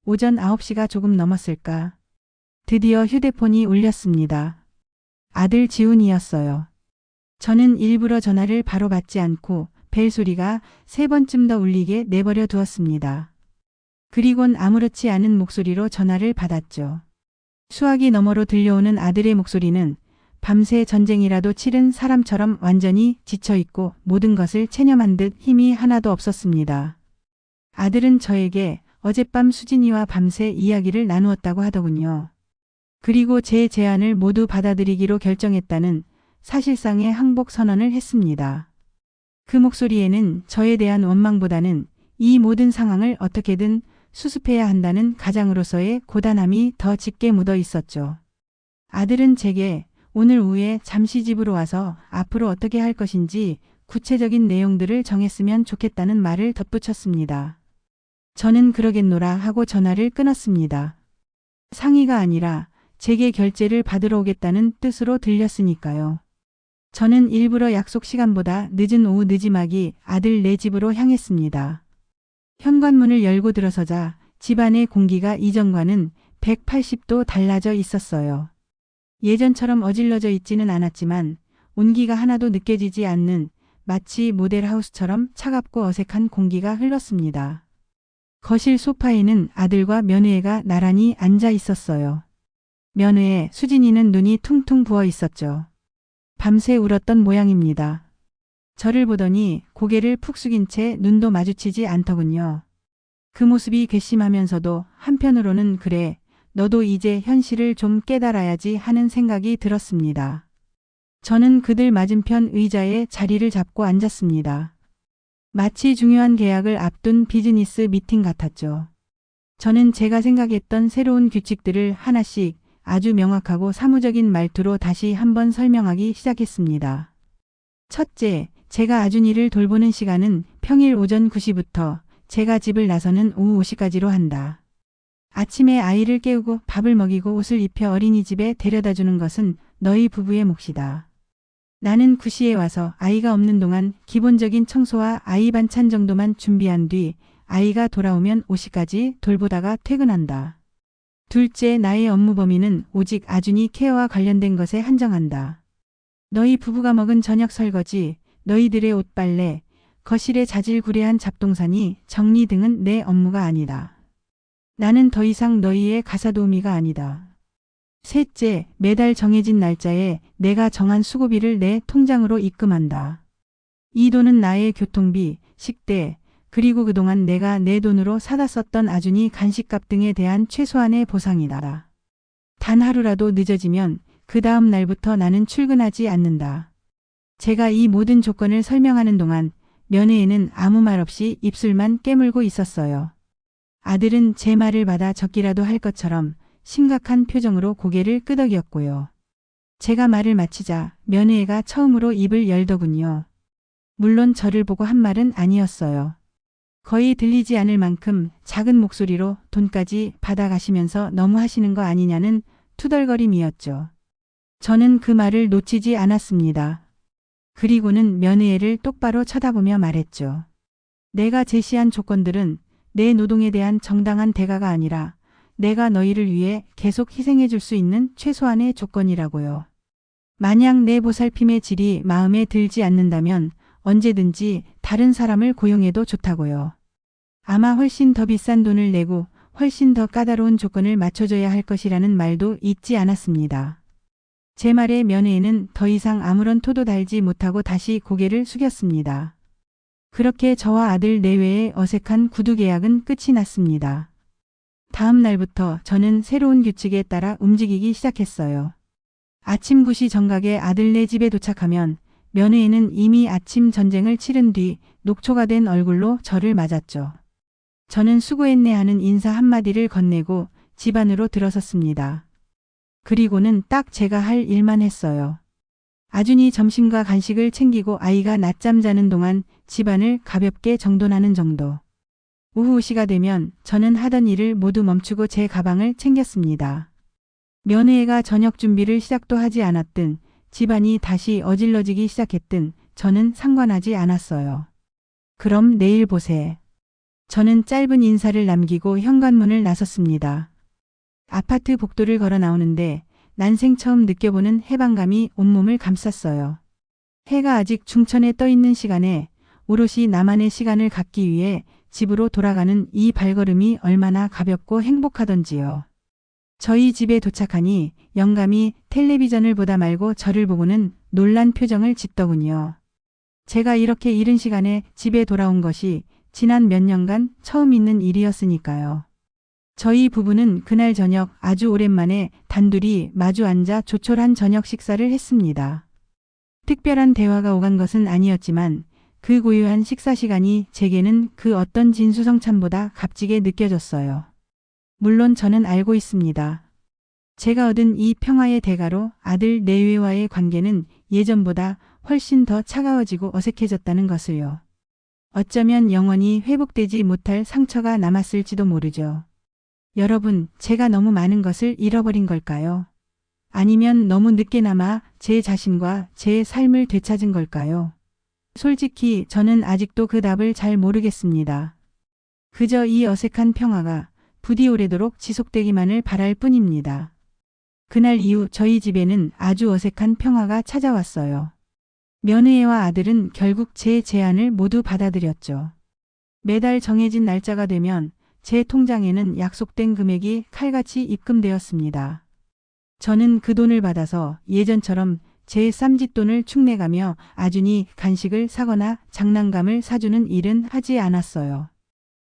오전 9시가 조금 넘었을까. 드디어 휴대폰이 울렸습니다. 아들 지훈이었어요. 저는 일부러 전화를 바로 받지 않고 벨소리가 3번쯤 더 울리게 내버려 두었습니다. 그리곤 아무렇지 않은 목소리로 전화를 받았죠. 수화기 너머로 들려오는 아들의 목소리는 밤새 전쟁이라도 치른 사람처럼 완전히 지쳐있고 모든 것을 체념한 듯 힘이 하나도 없었습니다. 아들은 저에게 어젯밤 수진이와 밤새 이야기를 나누었다고 하더군요. 그리고 제 제안을 모두 받아들이기로 결정했다는 사실상의 항복 선언을 했습니다. 그 목소리에는 저에 대한 원망보다는 이 모든 상황을 어떻게든 수습해야 한다는 가장으로서의 고단함이 더 짙게 묻어 있었죠. 아들은 제게 오늘 오후에 잠시 집으로 와서 앞으로 어떻게 할 것인지 구체적인 내용들을 정했으면 좋겠다는 말을 덧붙였습니다. 저는 그러겠노라 하고 전화를 끊었습니다. 상의가 아니라 제게 결제를 받으러 오겠다는 뜻으로 들렸으니까요. 저는 일부러 약속 시간보다 늦은 오후 늦지막이 아들 네 집으로 향했습니다. 현관문을 열고 들어서자 집안의 공기가 이전과는 180도 달라져 있었어요. 예전처럼 어질러져 있지는 않았지만 온기가 하나도 느껴지지 않는 마치 모델하우스처럼 차갑고 어색한 공기가 흘렀습니다. 거실 소파에는 아들과 며느리가 나란히 앉아 있었어요. 며느에 수진이는 눈이 퉁퉁 부어 있었죠. 밤새 울었던 모양입니다. 저를 보더니 고개를 푹 숙인 채 눈도 마주치지 않더군요. 그 모습이 괘씸하면서도 한편으로는 그래, 너도 이제 현실을 좀 깨달아야지 하는 생각이 들었습니다. 저는 그들 맞은편 의자에 자리를 잡고 앉았습니다. 마치 중요한 계약을 앞둔 비즈니스 미팅 같았죠. 저는 제가 생각했던 새로운 규칙들을 하나씩 아주 명확하고 사무적인 말투로 다시 한번 설명하기 시작했습니다. 첫째, 제가 아준이를 돌보는 시간은 평일 오전 9시부터 제가 집을 나서는 오후 5시까지로 한다. 아침에 아이를 깨우고 밥을 먹이고 옷을 입혀 어린이집에 데려다 주는 것은 너희 부부의 몫이다. 나는 9시에 와서 아이가 없는 동안 기본적인 청소와 아이 반찬 정도만 준비한 뒤 아이가 돌아오면 5시까지 돌보다가 퇴근한다. 둘째, 나의 업무 범위는 오직 아준이 케어와 관련된 것에 한정한다. 너희 부부가 먹은 저녁 설거지, 너희들의 옷 빨래, 거실에 자질구레한 잡동사니 정리 등은 내 업무가 아니다. 나는 더 이상 너희의 가사도우미가 아니다. 셋째, 매달 정해진 날짜에 내가 정한 수고비를 내 통장으로 입금한다. 이 돈은 나의 교통비, 식대, 그리고 그동안 내가 내 돈으로 사다 썼던 아준이 간식값 등에 대한 최소한의 보상이다. 단 하루라도 늦어지면 그 다음 날부터 나는 출근하지 않는다. 제가 이 모든 조건을 설명하는 동안 며느리는 아무 말 없이 입술만 깨물고 있었어요. 아들은 제 말을 받아 적기라도 할 것처럼 심각한 표정으로 고개를 끄덕였고요. 제가 말을 마치자 며느리가 처음으로 입을 열더군요. 물론 저를 보고 한 말은 아니었어요. 거의 들리지 않을 만큼 작은 목소리로 돈까지 받아가시면서 너무 하시는 거 아니냐는 투덜거림이었죠. 저는 그 말을 놓치지 않았습니다. 그리고는 며느리를 똑바로 쳐다보며 말했죠. 내가 제시한 조건들은 내 노동에 대한 정당한 대가가 아니라 내가 너희를 위해 계속 희생해 줄 수 있는 최소한의 조건이라고요. 만약 내 보살핌의 질이 마음에 들지 않는다면 언제든지 다른 사람을 고용해도 좋다고요. 아마 훨씬 더 비싼 돈을 내고 훨씬 더 까다로운 조건을 맞춰줘야 할 것이라는 말도 잊지 않았습니다. 제 말에 며느리는 더 이상 아무런 토도 달지 못하고 다시 고개를 숙였습니다. 그렇게 저와 아들 내외의 어색한 구두 계약은 끝이 났습니다. 다음 날부터 저는 새로운 규칙에 따라 움직이기 시작했어요. 아침 9시 정각에 아들네 집에 도착하면 며느리는 이미 아침 전쟁을 치른 뒤 녹초가 된 얼굴로 저를 맞았죠. 저는 수고했네 하는 인사 한마디를 건네고 집 안으로 들어섰습니다. 그리고는 딱 제가 할 일만 했어요. 아준이 점심과 간식을 챙기고 아이가 낮잠 자는 동안 집안을 가볍게 정돈하는 정도. 오후 5시가 되면 저는 하던 일을 모두 멈추고 제 가방을 챙겼습니다. 며느리가 저녁 준비를 시작도 하지 않았든 집안이 다시 어질러지기 시작했든 저는 상관하지 않았어요. 그럼 내일 보세. 저는 짧은 인사를 남기고 현관문을 나섰습니다. 아파트 복도를 걸어 나오는데 난생 처음 느껴보는 해방감이 온몸을 감쌌어요. 해가 아직 중천에 떠 있는 시간에 오롯이 나만의 시간을 갖기 위해 집으로 돌아가는 이 발걸음이 얼마나 가볍고 행복하던지요. 저희 집에 도착하니 영감이 텔레비전을 보다 말고 저를 보고는 놀란 표정을 짓더군요. 제가 이렇게 이른 시간에 집에 돌아온 것이 지난 몇 년간 처음 있는 일이었으니까요. 저희 부부는 그날 저녁 아주 오랜만에 단둘이 마주 앉아 조촐한 저녁 식사를 했습니다. 특별한 대화가 오간 것은 아니었지만 그 고요한 식사 시간이 제게는 그 어떤 진수성찬보다 값지게 느껴졌어요. 물론 저는 알고 있습니다. 제가 얻은 이 평화의 대가로 아들 내외와의 관계는 예전보다 훨씬 더 차가워지고 어색해졌다는 것을요. 어쩌면 영원히 회복되지 못할 상처가 남았을지도 모르죠. 여러분, 제가 너무 많은 것을 잃어버린 걸까요? 아니면 너무 늦게나마 제 자신과 제 삶을 되찾은 걸까요? 솔직히 저는 아직도 그 답을 잘 모르겠습니다. 그저 이 어색한 평화가 부디 오래도록 지속되기만을 바랄 뿐입니다. 그날 이후 저희 집에는 아주 어색한 평화가 찾아왔어요. 며느리와 아들은 결국 제 제안을 모두 받아들였죠. 매달 정해진 날짜가 되면 제 통장에는 약속된 금액이 칼같이 입금되었습니다. 저는 그 돈을 받아서 예전처럼 제 쌈짓돈을 축내가며 아준이 간식을 사거나 장난감을 사주는 일은 하지 않았어요.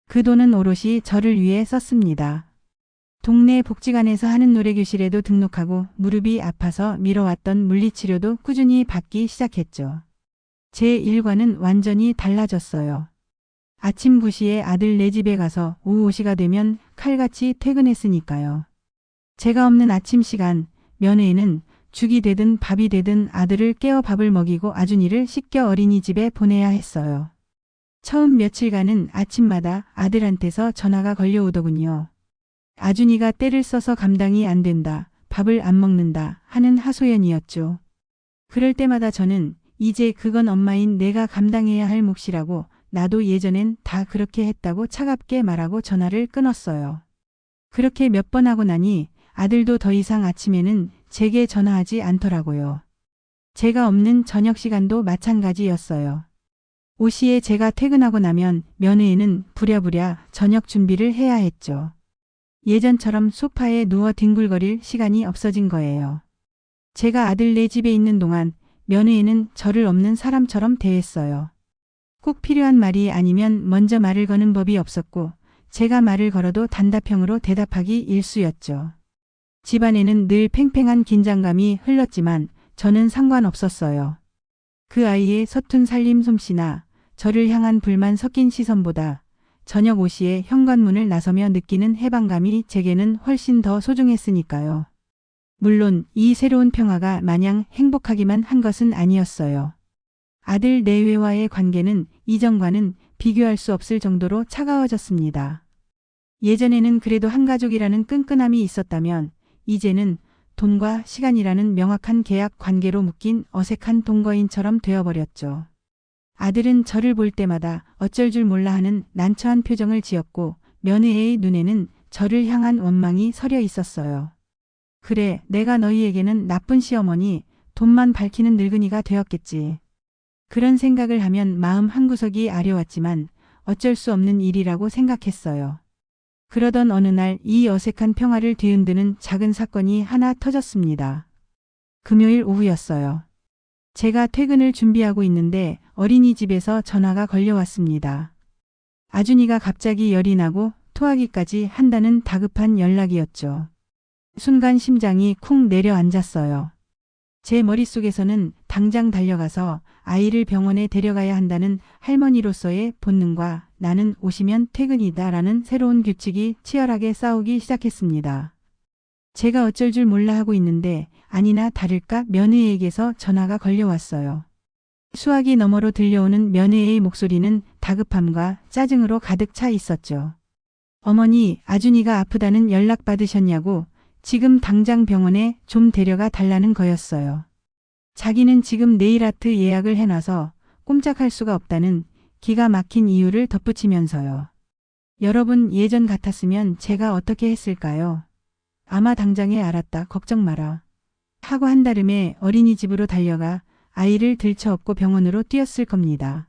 그 돈은 오롯이 저를 위해 썼습니다. 동네 복지관에서 하는 노래교실에도 등록하고 무릎이 아파서 미뤄왔던 물리치료도 꾸준히 받기 시작했죠. 제 일과는 완전히 달라졌어요. 아침 9시에 아들 네 집에 가서 오후 5시가 되면 칼같이 퇴근했으니까요. 제가 없는 아침 시간, 며느리는 죽이 되든 밥이 되든 아들을 깨워 밥을 먹이고 아준이를 씻겨 어린이집에 보내야 했어요. 처음 며칠간은 아침마다 아들한테서 전화가 걸려오더군요. 아준이가 때를 써서 감당이 안 된다, 밥을 안 먹는다 하는 하소연이었죠. 그럴 때마다 저는 이제 그건 엄마인 내가 감당해야 할 몫이라고 나도 예전엔 다 그렇게 했다고 차갑게 말하고 전화를 끊었어요. 그렇게 몇 번 하고 나니 아들도 더 이상 아침에는 제게 전화하지 않더라고요. 제가 없는 저녁 시간도 마찬가지였어요. 5시에 제가 퇴근하고 나면 며느리는 부랴부랴 저녁 준비를 해야 했죠. 예전처럼 소파에 누워 뒹굴거릴 시간이 없어진 거예요. 제가 아들 네 집에 있는 동안 며느리는 저를 없는 사람처럼 대했어요. 꼭 필요한 말이 아니면 먼저 말을 거는 법이 없었고 제가 말을 걸어도 단답형으로 대답하기 일쑤였죠. 집안에는 늘 팽팽한 긴장감이 흘렀지만 저는 상관없었어요. 그 아이의 서툰 살림 솜씨나 저를 향한 불만 섞인 시선보다 저녁 5시에 현관문을 나서며 느끼는 해방감이 제게는 훨씬 더 소중했으니까요. 물론 이 새로운 평화가 마냥 행복하기만 한 것은 아니었어요. 아들 내외와의 관계는 이전과는 비교할 수 없을 정도로 차가워졌습니다. 예전에는 그래도 한 가족이라는 끈끈함이 있었다면 이제는 돈과 시간이라는 명확한 계약 관계로 묶인 어색한 동거인처럼 되어버렸죠. 아들은 저를 볼 때마다 어쩔 줄 몰라 하는 난처한 표정을 지었고 며느리의 눈에는 저를 향한 원망이 서려 있었어요. 그래, 내가 너희에게는 나쁜 시어머니, 돈만 밝히는 늙은이가 되었겠지. 그런 생각을 하면 마음 한구석이 아려왔지만 어쩔 수 없는 일이라고 생각했어요. 그러던 어느 날 이 어색한 평화를 뒤흔드는 작은 사건이 하나 터졌습니다. 금요일 오후였어요. 제가 퇴근을 준비하고 있는데 어린이집에서 전화가 걸려왔습니다. 아준이가 갑자기 열이 나고 토하기까지 한다는 다급한 연락이었죠. 순간 심장이 쿵 내려앉았어요. 제 머릿속에서는 당장 달려가서 아이를 병원에 데려가야 한다는 할머니로서의 본능과 나는 오시면 퇴근이다라는 새로운 규칙이 치열하게 싸우기 시작했습니다. 제가 어쩔 줄 몰라 하고 있는데 아니나 다를까 며느리에게서 전화가 걸려왔어요. 수화기 너머로 들려오는 며느리의 목소리는 다급함과 짜증으로 가득 차 있었죠. 어머니, 아준이가 아프다는 연락 받으셨냐고 지금 당장 병원에 좀 데려가 달라는 거였어요. 자기는 지금 네일 아트 예약을 해놔서 꼼짝할 수가 없다는 기가 막힌 이유를 덧붙이면서요. 여러분 예전 같았으면 제가 어떻게 했을까요? 아마 당장에 알았다 걱정 마라 하고 한달음에 어린이집으로 달려가 아이를 들쳐업고 병원으로 뛰었을 겁니다.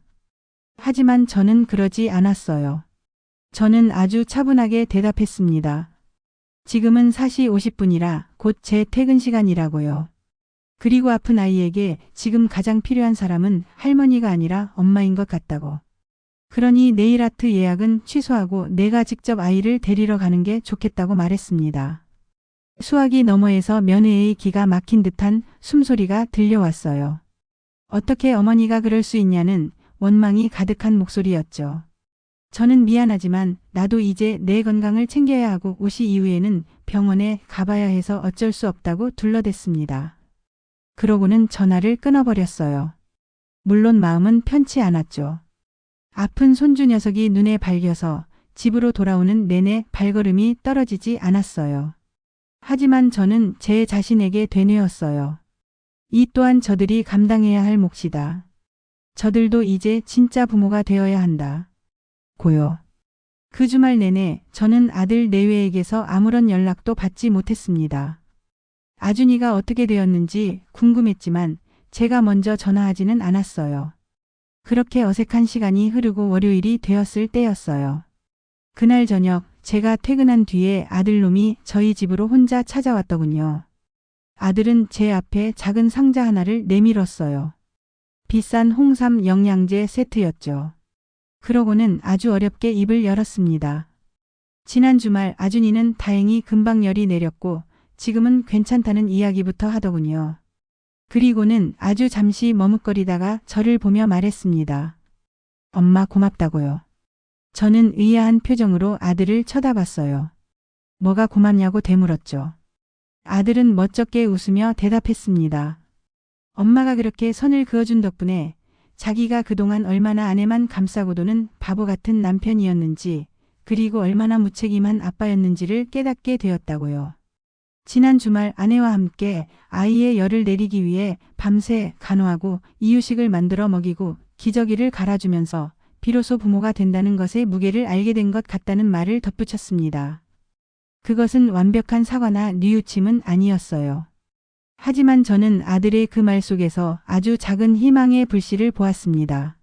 하지만 저는 그러지 않았어요. 저는 아주 차분하게 대답했습니다. 지금은 4시 50분이라 곧 제 퇴근 시간이라고요. 그리고 아픈 아이에게 지금 가장 필요한 사람은 할머니가 아니라 엄마인 것 같다고. 그러니 네일 아트 예약은 취소하고 내가 직접 아이를 데리러 가는 게 좋겠다고 말했습니다. 수화기 너머에서 며느리의 기가 막힌 듯한 숨소리가 들려왔어요. 어떻게 어머니가 그럴 수 있냐는 원망이 가득한 목소리였죠. 저는 미안하지만 나도 이제 내 건강을 챙겨야 하고 오시 이후에는 병원에 가봐야 해서 어쩔 수 없다고 둘러댔습니다. 그러고는 전화를 끊어버렸어요. 물론 마음은 편치 않았죠. 아픈 손주 녀석이 눈에 밝혀서 집으로 돌아오는 내내 발걸음이 떨어지지 않았어요. 하지만 저는 제 자신에게 되뇌었어요. 이 또한 저들이 감당해야 할 몫이다. 저들도 이제 진짜 부모가 되어야 한다. 고요. 그 주말 내내 저는 아들 내외에게서 아무런 연락도 받지 못했습니다. 아준이가 어떻게 되었는지 궁금했지만 제가 먼저 전화하지는 않았어요. 그렇게 어색한 시간이 흐르고 월요일이 되었을 때였어요. 그날 저녁 제가 퇴근한 뒤에 아들놈이 저희 집으로 혼자 찾아왔더군요. 아들은 제 앞에 작은 상자 하나를 내밀었어요. 비싼 홍삼 영양제 세트였죠. 그러고는 아주 어렵게 입을 열었습니다. 지난 주말 아준이는 다행히 금방 열이 내렸고 지금은 괜찮다는 이야기부터 하더군요. 그리고는 아주 잠시 머뭇거리다가 저를 보며 말했습니다. 엄마 고맙다고요. 저는 의아한 표정으로 아들을 쳐다봤어요. 뭐가 고맙냐고 되물었죠. 아들은 멋쩍게 웃으며 대답했습니다. 엄마가 그렇게 선을 그어준 덕분에 자기가 그동안 얼마나 아내만 감싸고 도는 바보 같은 남편이었는지 그리고 얼마나 무책임한 아빠였는지를 깨닫게 되었다고요. 지난 주말 아내와 함께 아이의 열을 내리기 위해 밤새 간호하고 이유식을 만들어 먹이고 기저귀를 갈아주면서 비로소 부모가 된다는 것의 무게를 알게 된 것 같다는 말을 덧붙였습니다. 그것은 완벽한 사과나 뉘우침은 아니었어요. 하지만 저는 아들의 그 말 속에서 아주 작은 희망의 불씨를 보았습니다.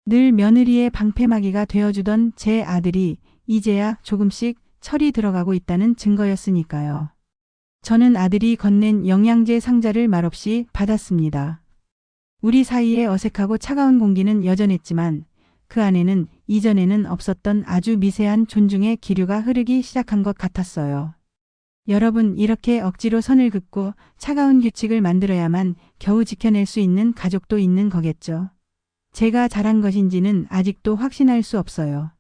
늘 며느리의 방패막이가 되어주던 제 아들이 이제야 조금씩 철이 들어가고 있다는 증거였으니까요. 저는 아들이 건넨 영양제 상자를 말없이 받았습니다. 우리 사이에 어색하고 차가운 공기는 여전했지만 그 안에는 이전에는 없었던 아주 미세한 존중의 기류가 흐르기 시작한 것 같았어요. 여러분, 이렇게 억지로 선을 긋고 차가운 규칙을 만들어야만 겨우 지켜낼 수 있는 가족도 있는 거겠죠. 제가 잘한 것인지는 아직도 확신할 수 없어요.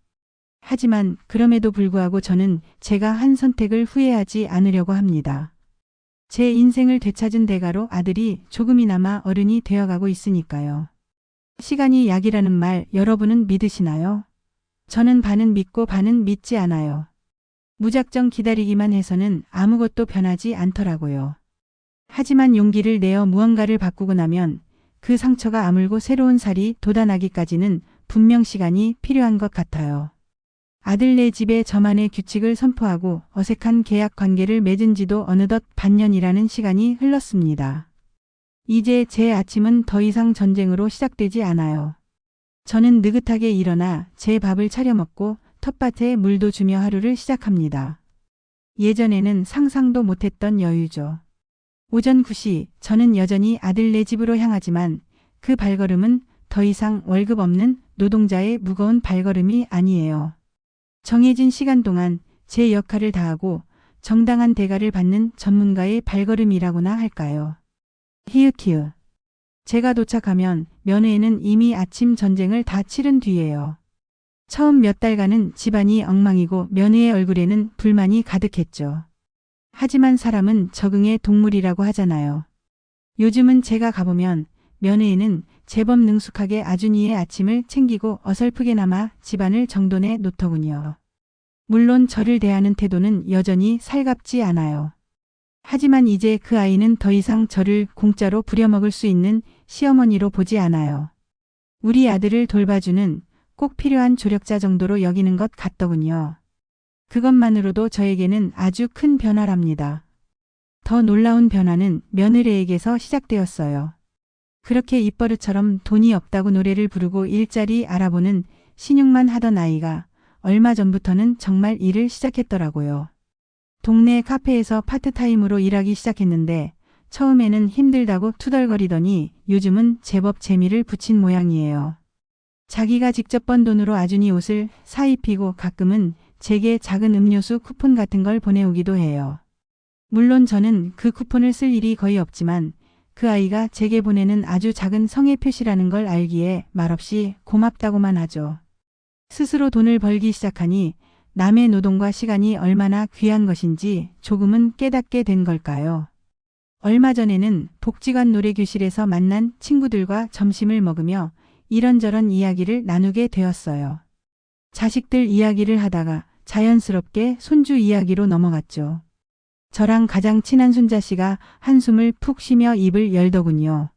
하지만 그럼에도 불구하고 저는 제가 한 선택을 후회하지 않으려고 합니다. 제 인생을 되찾은 대가로 아들이 조금이나마 어른이 되어가고 있으니까요. 시간이 약이라는 말 여러분은 믿으시나요? 저는 반은 믿고 반은 믿지 않아요. 무작정 기다리기만 해서는 아무것도 변하지 않더라고요. 하지만 용기를 내어 무언가를 바꾸고 나면 그 상처가 아물고 새로운 살이 돋아나기까지는 분명 시간이 필요한 것 같아요. 아들네 집에 저만의 규칙을 선포하고 어색한 계약 관계를 맺은 지도 어느덧 반년이라는 시간이 흘렀습니다. 이제 제 아침은 더 이상 전쟁으로 시작되지 않아요. 저는 느긋하게 일어나 제 밥을 차려 먹고 텃밭에 물도 주며 하루를 시작합니다. 예전에는 상상도 못했던 여유죠. 오전 9시 저는 여전히 아들네 집으로 향하지만 그 발걸음은 더 이상 월급 없는 노동자의 무거운 발걸음이 아니에요. 정해진 시간 동안 제 역할을 다하고 정당한 대가를 받는 전문가의 발걸음이라고나 할까요. 히읗히읗. 제가 도착하면 며느에는 이미 아침 전쟁을 다 치른 뒤예요. 처음 몇 달간은 집안이 엉망이고 며느의 얼굴에는 불만이 가득했죠. 하지만 사람은 적응의 동물이라고 하잖아요. 요즘은 제가 가보면 며느에는 제법 능숙하게 아준이의 아침을 챙기고 어설프게나마 집안을 정돈해 놓더군요. 물론 저를 대하는 태도는 여전히 살갑지 않아요. 하지만 이제 그 아이는 더 이상 저를 공짜로 부려먹을 수 있는 시어머니로 보지 않아요. 우리 아들을 돌봐주는 꼭 필요한 조력자 정도로 여기는 것 같더군요. 그것만으로도 저에게는 아주 큰 변화랍니다. 더 놀라운 변화는 며느리에게서 시작되었어요. 그렇게 입버릇처럼 돈이 없다고 노래를 부르고 일자리 알아보는 신용만 하던 아이가 얼마 전부터는 정말 일을 시작했더라고요. 동네 카페에서 파트타임으로 일하기 시작했는데 처음에는 힘들다고 투덜거리더니 요즘은 제법 재미를 붙인 모양이에요. 자기가 직접 번 돈으로 아준이 옷을 사 입히고 가끔은 제게 작은 음료수 쿠폰 같은 걸 보내오기도 해요. 물론 저는 그 쿠폰을 쓸 일이 거의 없지만 그 아이가 제게 보내는 아주 작은 성의 표시라는 걸 알기에 말없이 고맙다고만 하죠. 스스로 돈을 벌기 시작하니 남의 노동과 시간이 얼마나 귀한 것인지 조금은 깨닫게 된 걸까요? 얼마 전에는 복지관 노래교실에서 만난 친구들과 점심을 먹으며 이런저런 이야기를 나누게 되었어요. 자식들 이야기를 하다가 자연스럽게 손주 이야기로 넘어갔죠. 저랑 가장 친한 손자씨가 한숨을 푹 쉬며 입을 열더군요.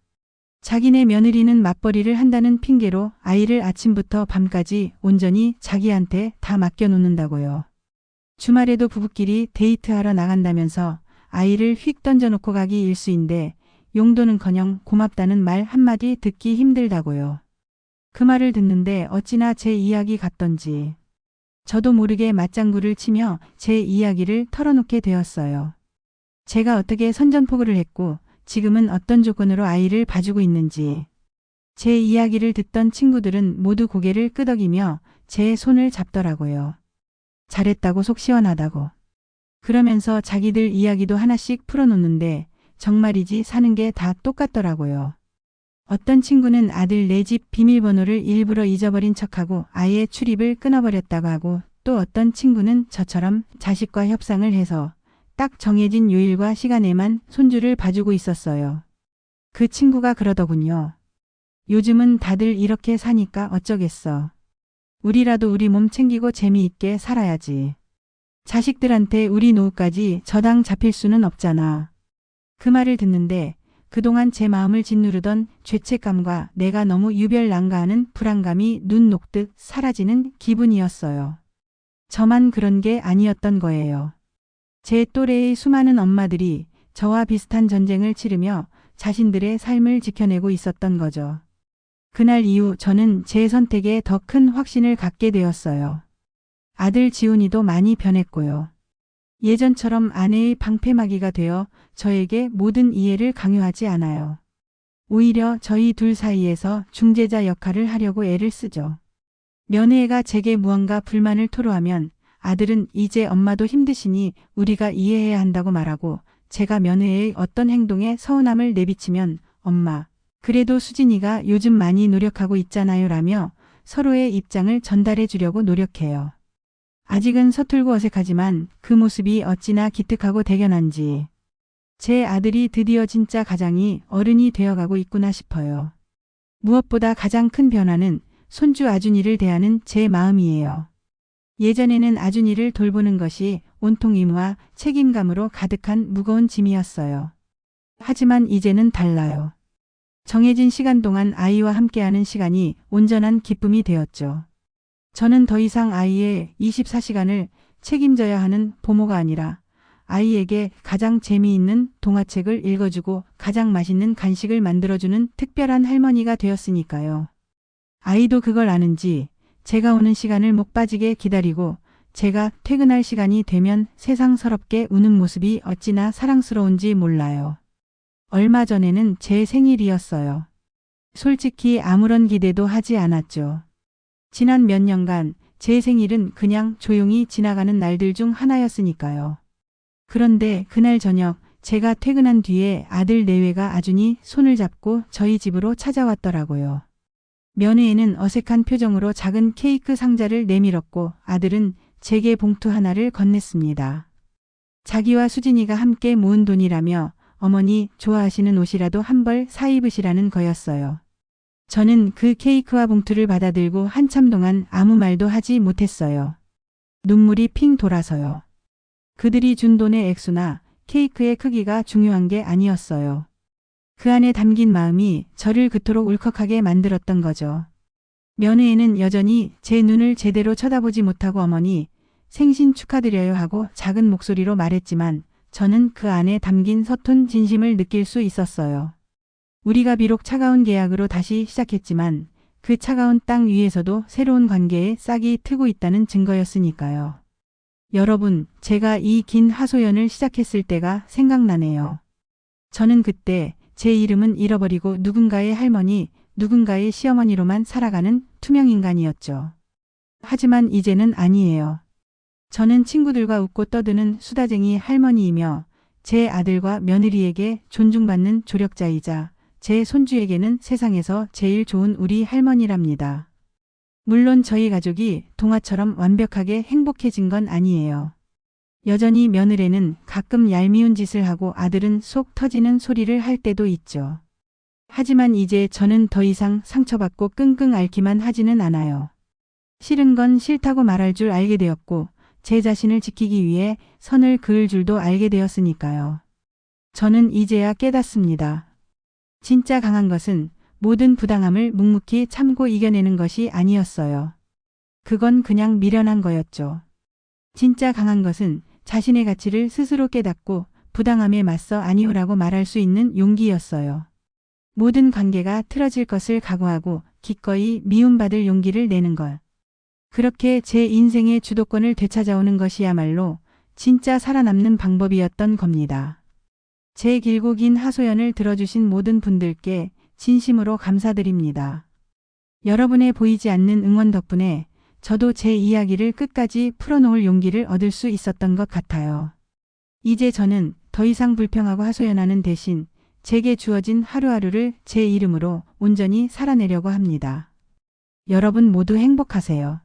자기네 며느리는 맞벌이를 한다는 핑계로 아이를 아침부터 밤까지 온전히 자기한테 다 맡겨놓는다고요. 주말에도 부부끼리 데이트하러 나간다면서 아이를 휙 던져놓고 가기 일쑤인데 용돈은커녕 고맙다는 말 한마디 듣기 힘들다고요. 그 말을 듣는데 어찌나 제 이야기 같던지 저도 모르게 맞장구를 치며 제 이야기를 털어놓게 되었어요. 제가 어떻게 선전포고를 했고 지금은 어떤 조건으로 아이를 봐주고 있는지. 제 이야기를 듣던 친구들은 모두 고개를 끄덕이며 제 손을 잡더라고요. 잘했다고 속 시원하다고. 그러면서 자기들 이야기도 하나씩 풀어놓는데 정말이지 사는 게 다 똑같더라고요. 어떤 친구는 아들 내 집 비밀번호를 일부러 잊어버린 척하고 아예 출입을 끊어버렸다고 하고 또 어떤 친구는 저처럼 자식과 협상을 해서 딱 정해진 요일과 시간에만 손주를 봐주고 있었어요. 그 친구가 그러더군요. 요즘은 다들 이렇게 사니까 어쩌겠어. 우리라도 우리 몸 챙기고 재미있게 살아야지. 자식들한테 우리 노후까지 저당 잡힐 수는 없잖아. 그 말을 듣는데 그동안 제 마음을 짓누르던 죄책감과 내가 너무 유별난가하는 불안감이 눈 녹듯 사라지는 기분이었어요. 저만 그런 게 아니었던 거예요. 제 또래의 수많은 엄마들이 저와 비슷한 전쟁을 치르며 자신들의 삶을 지켜내고 있었던 거죠. 그날 이후 저는 제 선택에 더 큰 확신을 갖게 되었어요. 아들 지훈이도 많이 변했고요. 예전처럼 아내의 방패막이가 되어 저에게 모든 이해를 강요하지 않아요. 오히려 저희 둘 사이에서 중재자 역할을 하려고 애를 쓰죠. 며느리가 제게 무언가 불만을 토로하면 아들은 이제 엄마도 힘드시니 우리가 이해해야 한다고 말하고 제가 며느리의 어떤 행동에 서운함을 내비치면 엄마, 그래도 수진이가 요즘 많이 노력하고 있잖아요 라며 서로의 입장을 전달해 주려고 노력해요. 아직은 서툴고 어색하지만 그 모습이 어찌나 기특하고 대견한지 제 아들이 드디어 진짜 가장이 어른이 되어가고 있구나 싶어요. 무엇보다 가장 큰 변화는 손주 아준이를 대하는 제 마음이에요. 예전에는 아준이를 돌보는 것이 온통 의무와 책임감으로 가득한 무거운 짐이었어요. 하지만 이제는 달라요. 정해진 시간 동안 아이와 함께하는 시간이 온전한 기쁨이 되었죠. 저는 더 이상 아이의 24시간을 책임져야 하는 부모가 아니라 아이에게 가장 재미있는 동화책을 읽어주고 가장 맛있는 간식을 만들어주는 특별한 할머니가 되었으니까요. 아이도 그걸 아는지 제가 오는 시간을 목 빠지게 기다리고 제가 퇴근할 시간이 되면 세상스럽게 우는 모습이 어찌나 사랑스러운지 몰라요. 얼마 전에는 제 생일이었어요. 솔직히 아무런 기대도 하지 않았죠. 지난 몇 년간 제 생일은 그냥 조용히 지나가는 날들 중 하나였으니까요. 그런데 그날 저녁 제가 퇴근한 뒤에 아들 내외가 아준이 손을 잡고 저희 집으로 찾아왔더라고요. 며느리는 어색한 표정으로 작은 케이크 상자를 내밀었고 아들은 제게 봉투 하나를 건넸습니다. 자기와 수진이가 함께 모은 돈이라며 어머니 좋아하시는 옷이라도 한 벌 사 입으시라는 거였어요. 저는 그 케이크와 봉투를 받아들고 한참 동안 아무 말도 하지 못했어요. 눈물이 핑 돌아서요. 그들이 준 돈의 액수나 케이크의 크기가 중요한 게 아니었어요. 그 안에 담긴 마음이 저를 그토록 울컥하게 만들었던 거죠. 며느리는 여전히 제 눈을 제대로 쳐다보지 못하고 어머니 생신 축하드려요 하고 작은 목소리로 말했지만 저는 그 안에 담긴 서툰 진심을 느낄 수 있었어요. 우리가 비록 차가운 계약으로 다시 시작했지만 그 차가운 땅 위에서도 새로운 관계에 싹이 트고 있다는 증거였으니까요. 여러분, 제가 이 긴 하소연을 시작했을 때가 생각나네요. 저는 그때 제 이름은 잃어버리고 누군가의 할머니, 누군가의 시어머니로만 살아가는 투명인간이었죠. 하지만 이제는 아니에요. 저는 친구들과 웃고 떠드는 수다쟁이 할머니이며 제 아들과 며느리에게 존중받는 조력자이자 제 손주에게는 세상에서 제일 좋은 우리 할머니랍니다. 물론 저희 가족이 동화처럼 완벽하게 행복해진 건 아니에요. 여전히 며느리는 가끔 얄미운 짓을 하고 아들은 속 터지는 소리를 할 때도 있죠. 하지만 이제 저는 더 이상 상처받고 끙끙 앓기만 하지는 않아요. 싫은 건 싫다고 말할 줄 알게 되었고 제 자신을 지키기 위해 선을 그을 줄도 알게 되었으니까요. 저는 이제야 깨닫습니다. 진짜 강한 것은 모든 부당함을 묵묵히 참고 이겨내는 것이 아니었어요. 그건 그냥 미련한 거였죠. 진짜 강한 것은 자신의 가치를 스스로 깨닫고 부당함에 맞서 아니오라고 말할 수 있는 용기였어요. 모든 관계가 틀어질 것을 각오하고 기꺼이 미움받을 용기를 내는 것. 그렇게 제 인생의 주도권을 되찾아오는 것이야말로 진짜 살아남는 방법이었던 겁니다. 제 길고 긴 하소연을 들어주신 모든 분들께 진심으로 감사드립니다. 여러분의 보이지 않는 응원 덕분에 저도 제 이야기를 끝까지 풀어놓을 용기를 얻을 수 있었던 것 같아요. 이제 저는 더 이상 불평하고 하소연하는 대신 제게 주어진 하루하루를 제 이름으로 온전히 살아내려고 합니다. 여러분 모두 행복하세요.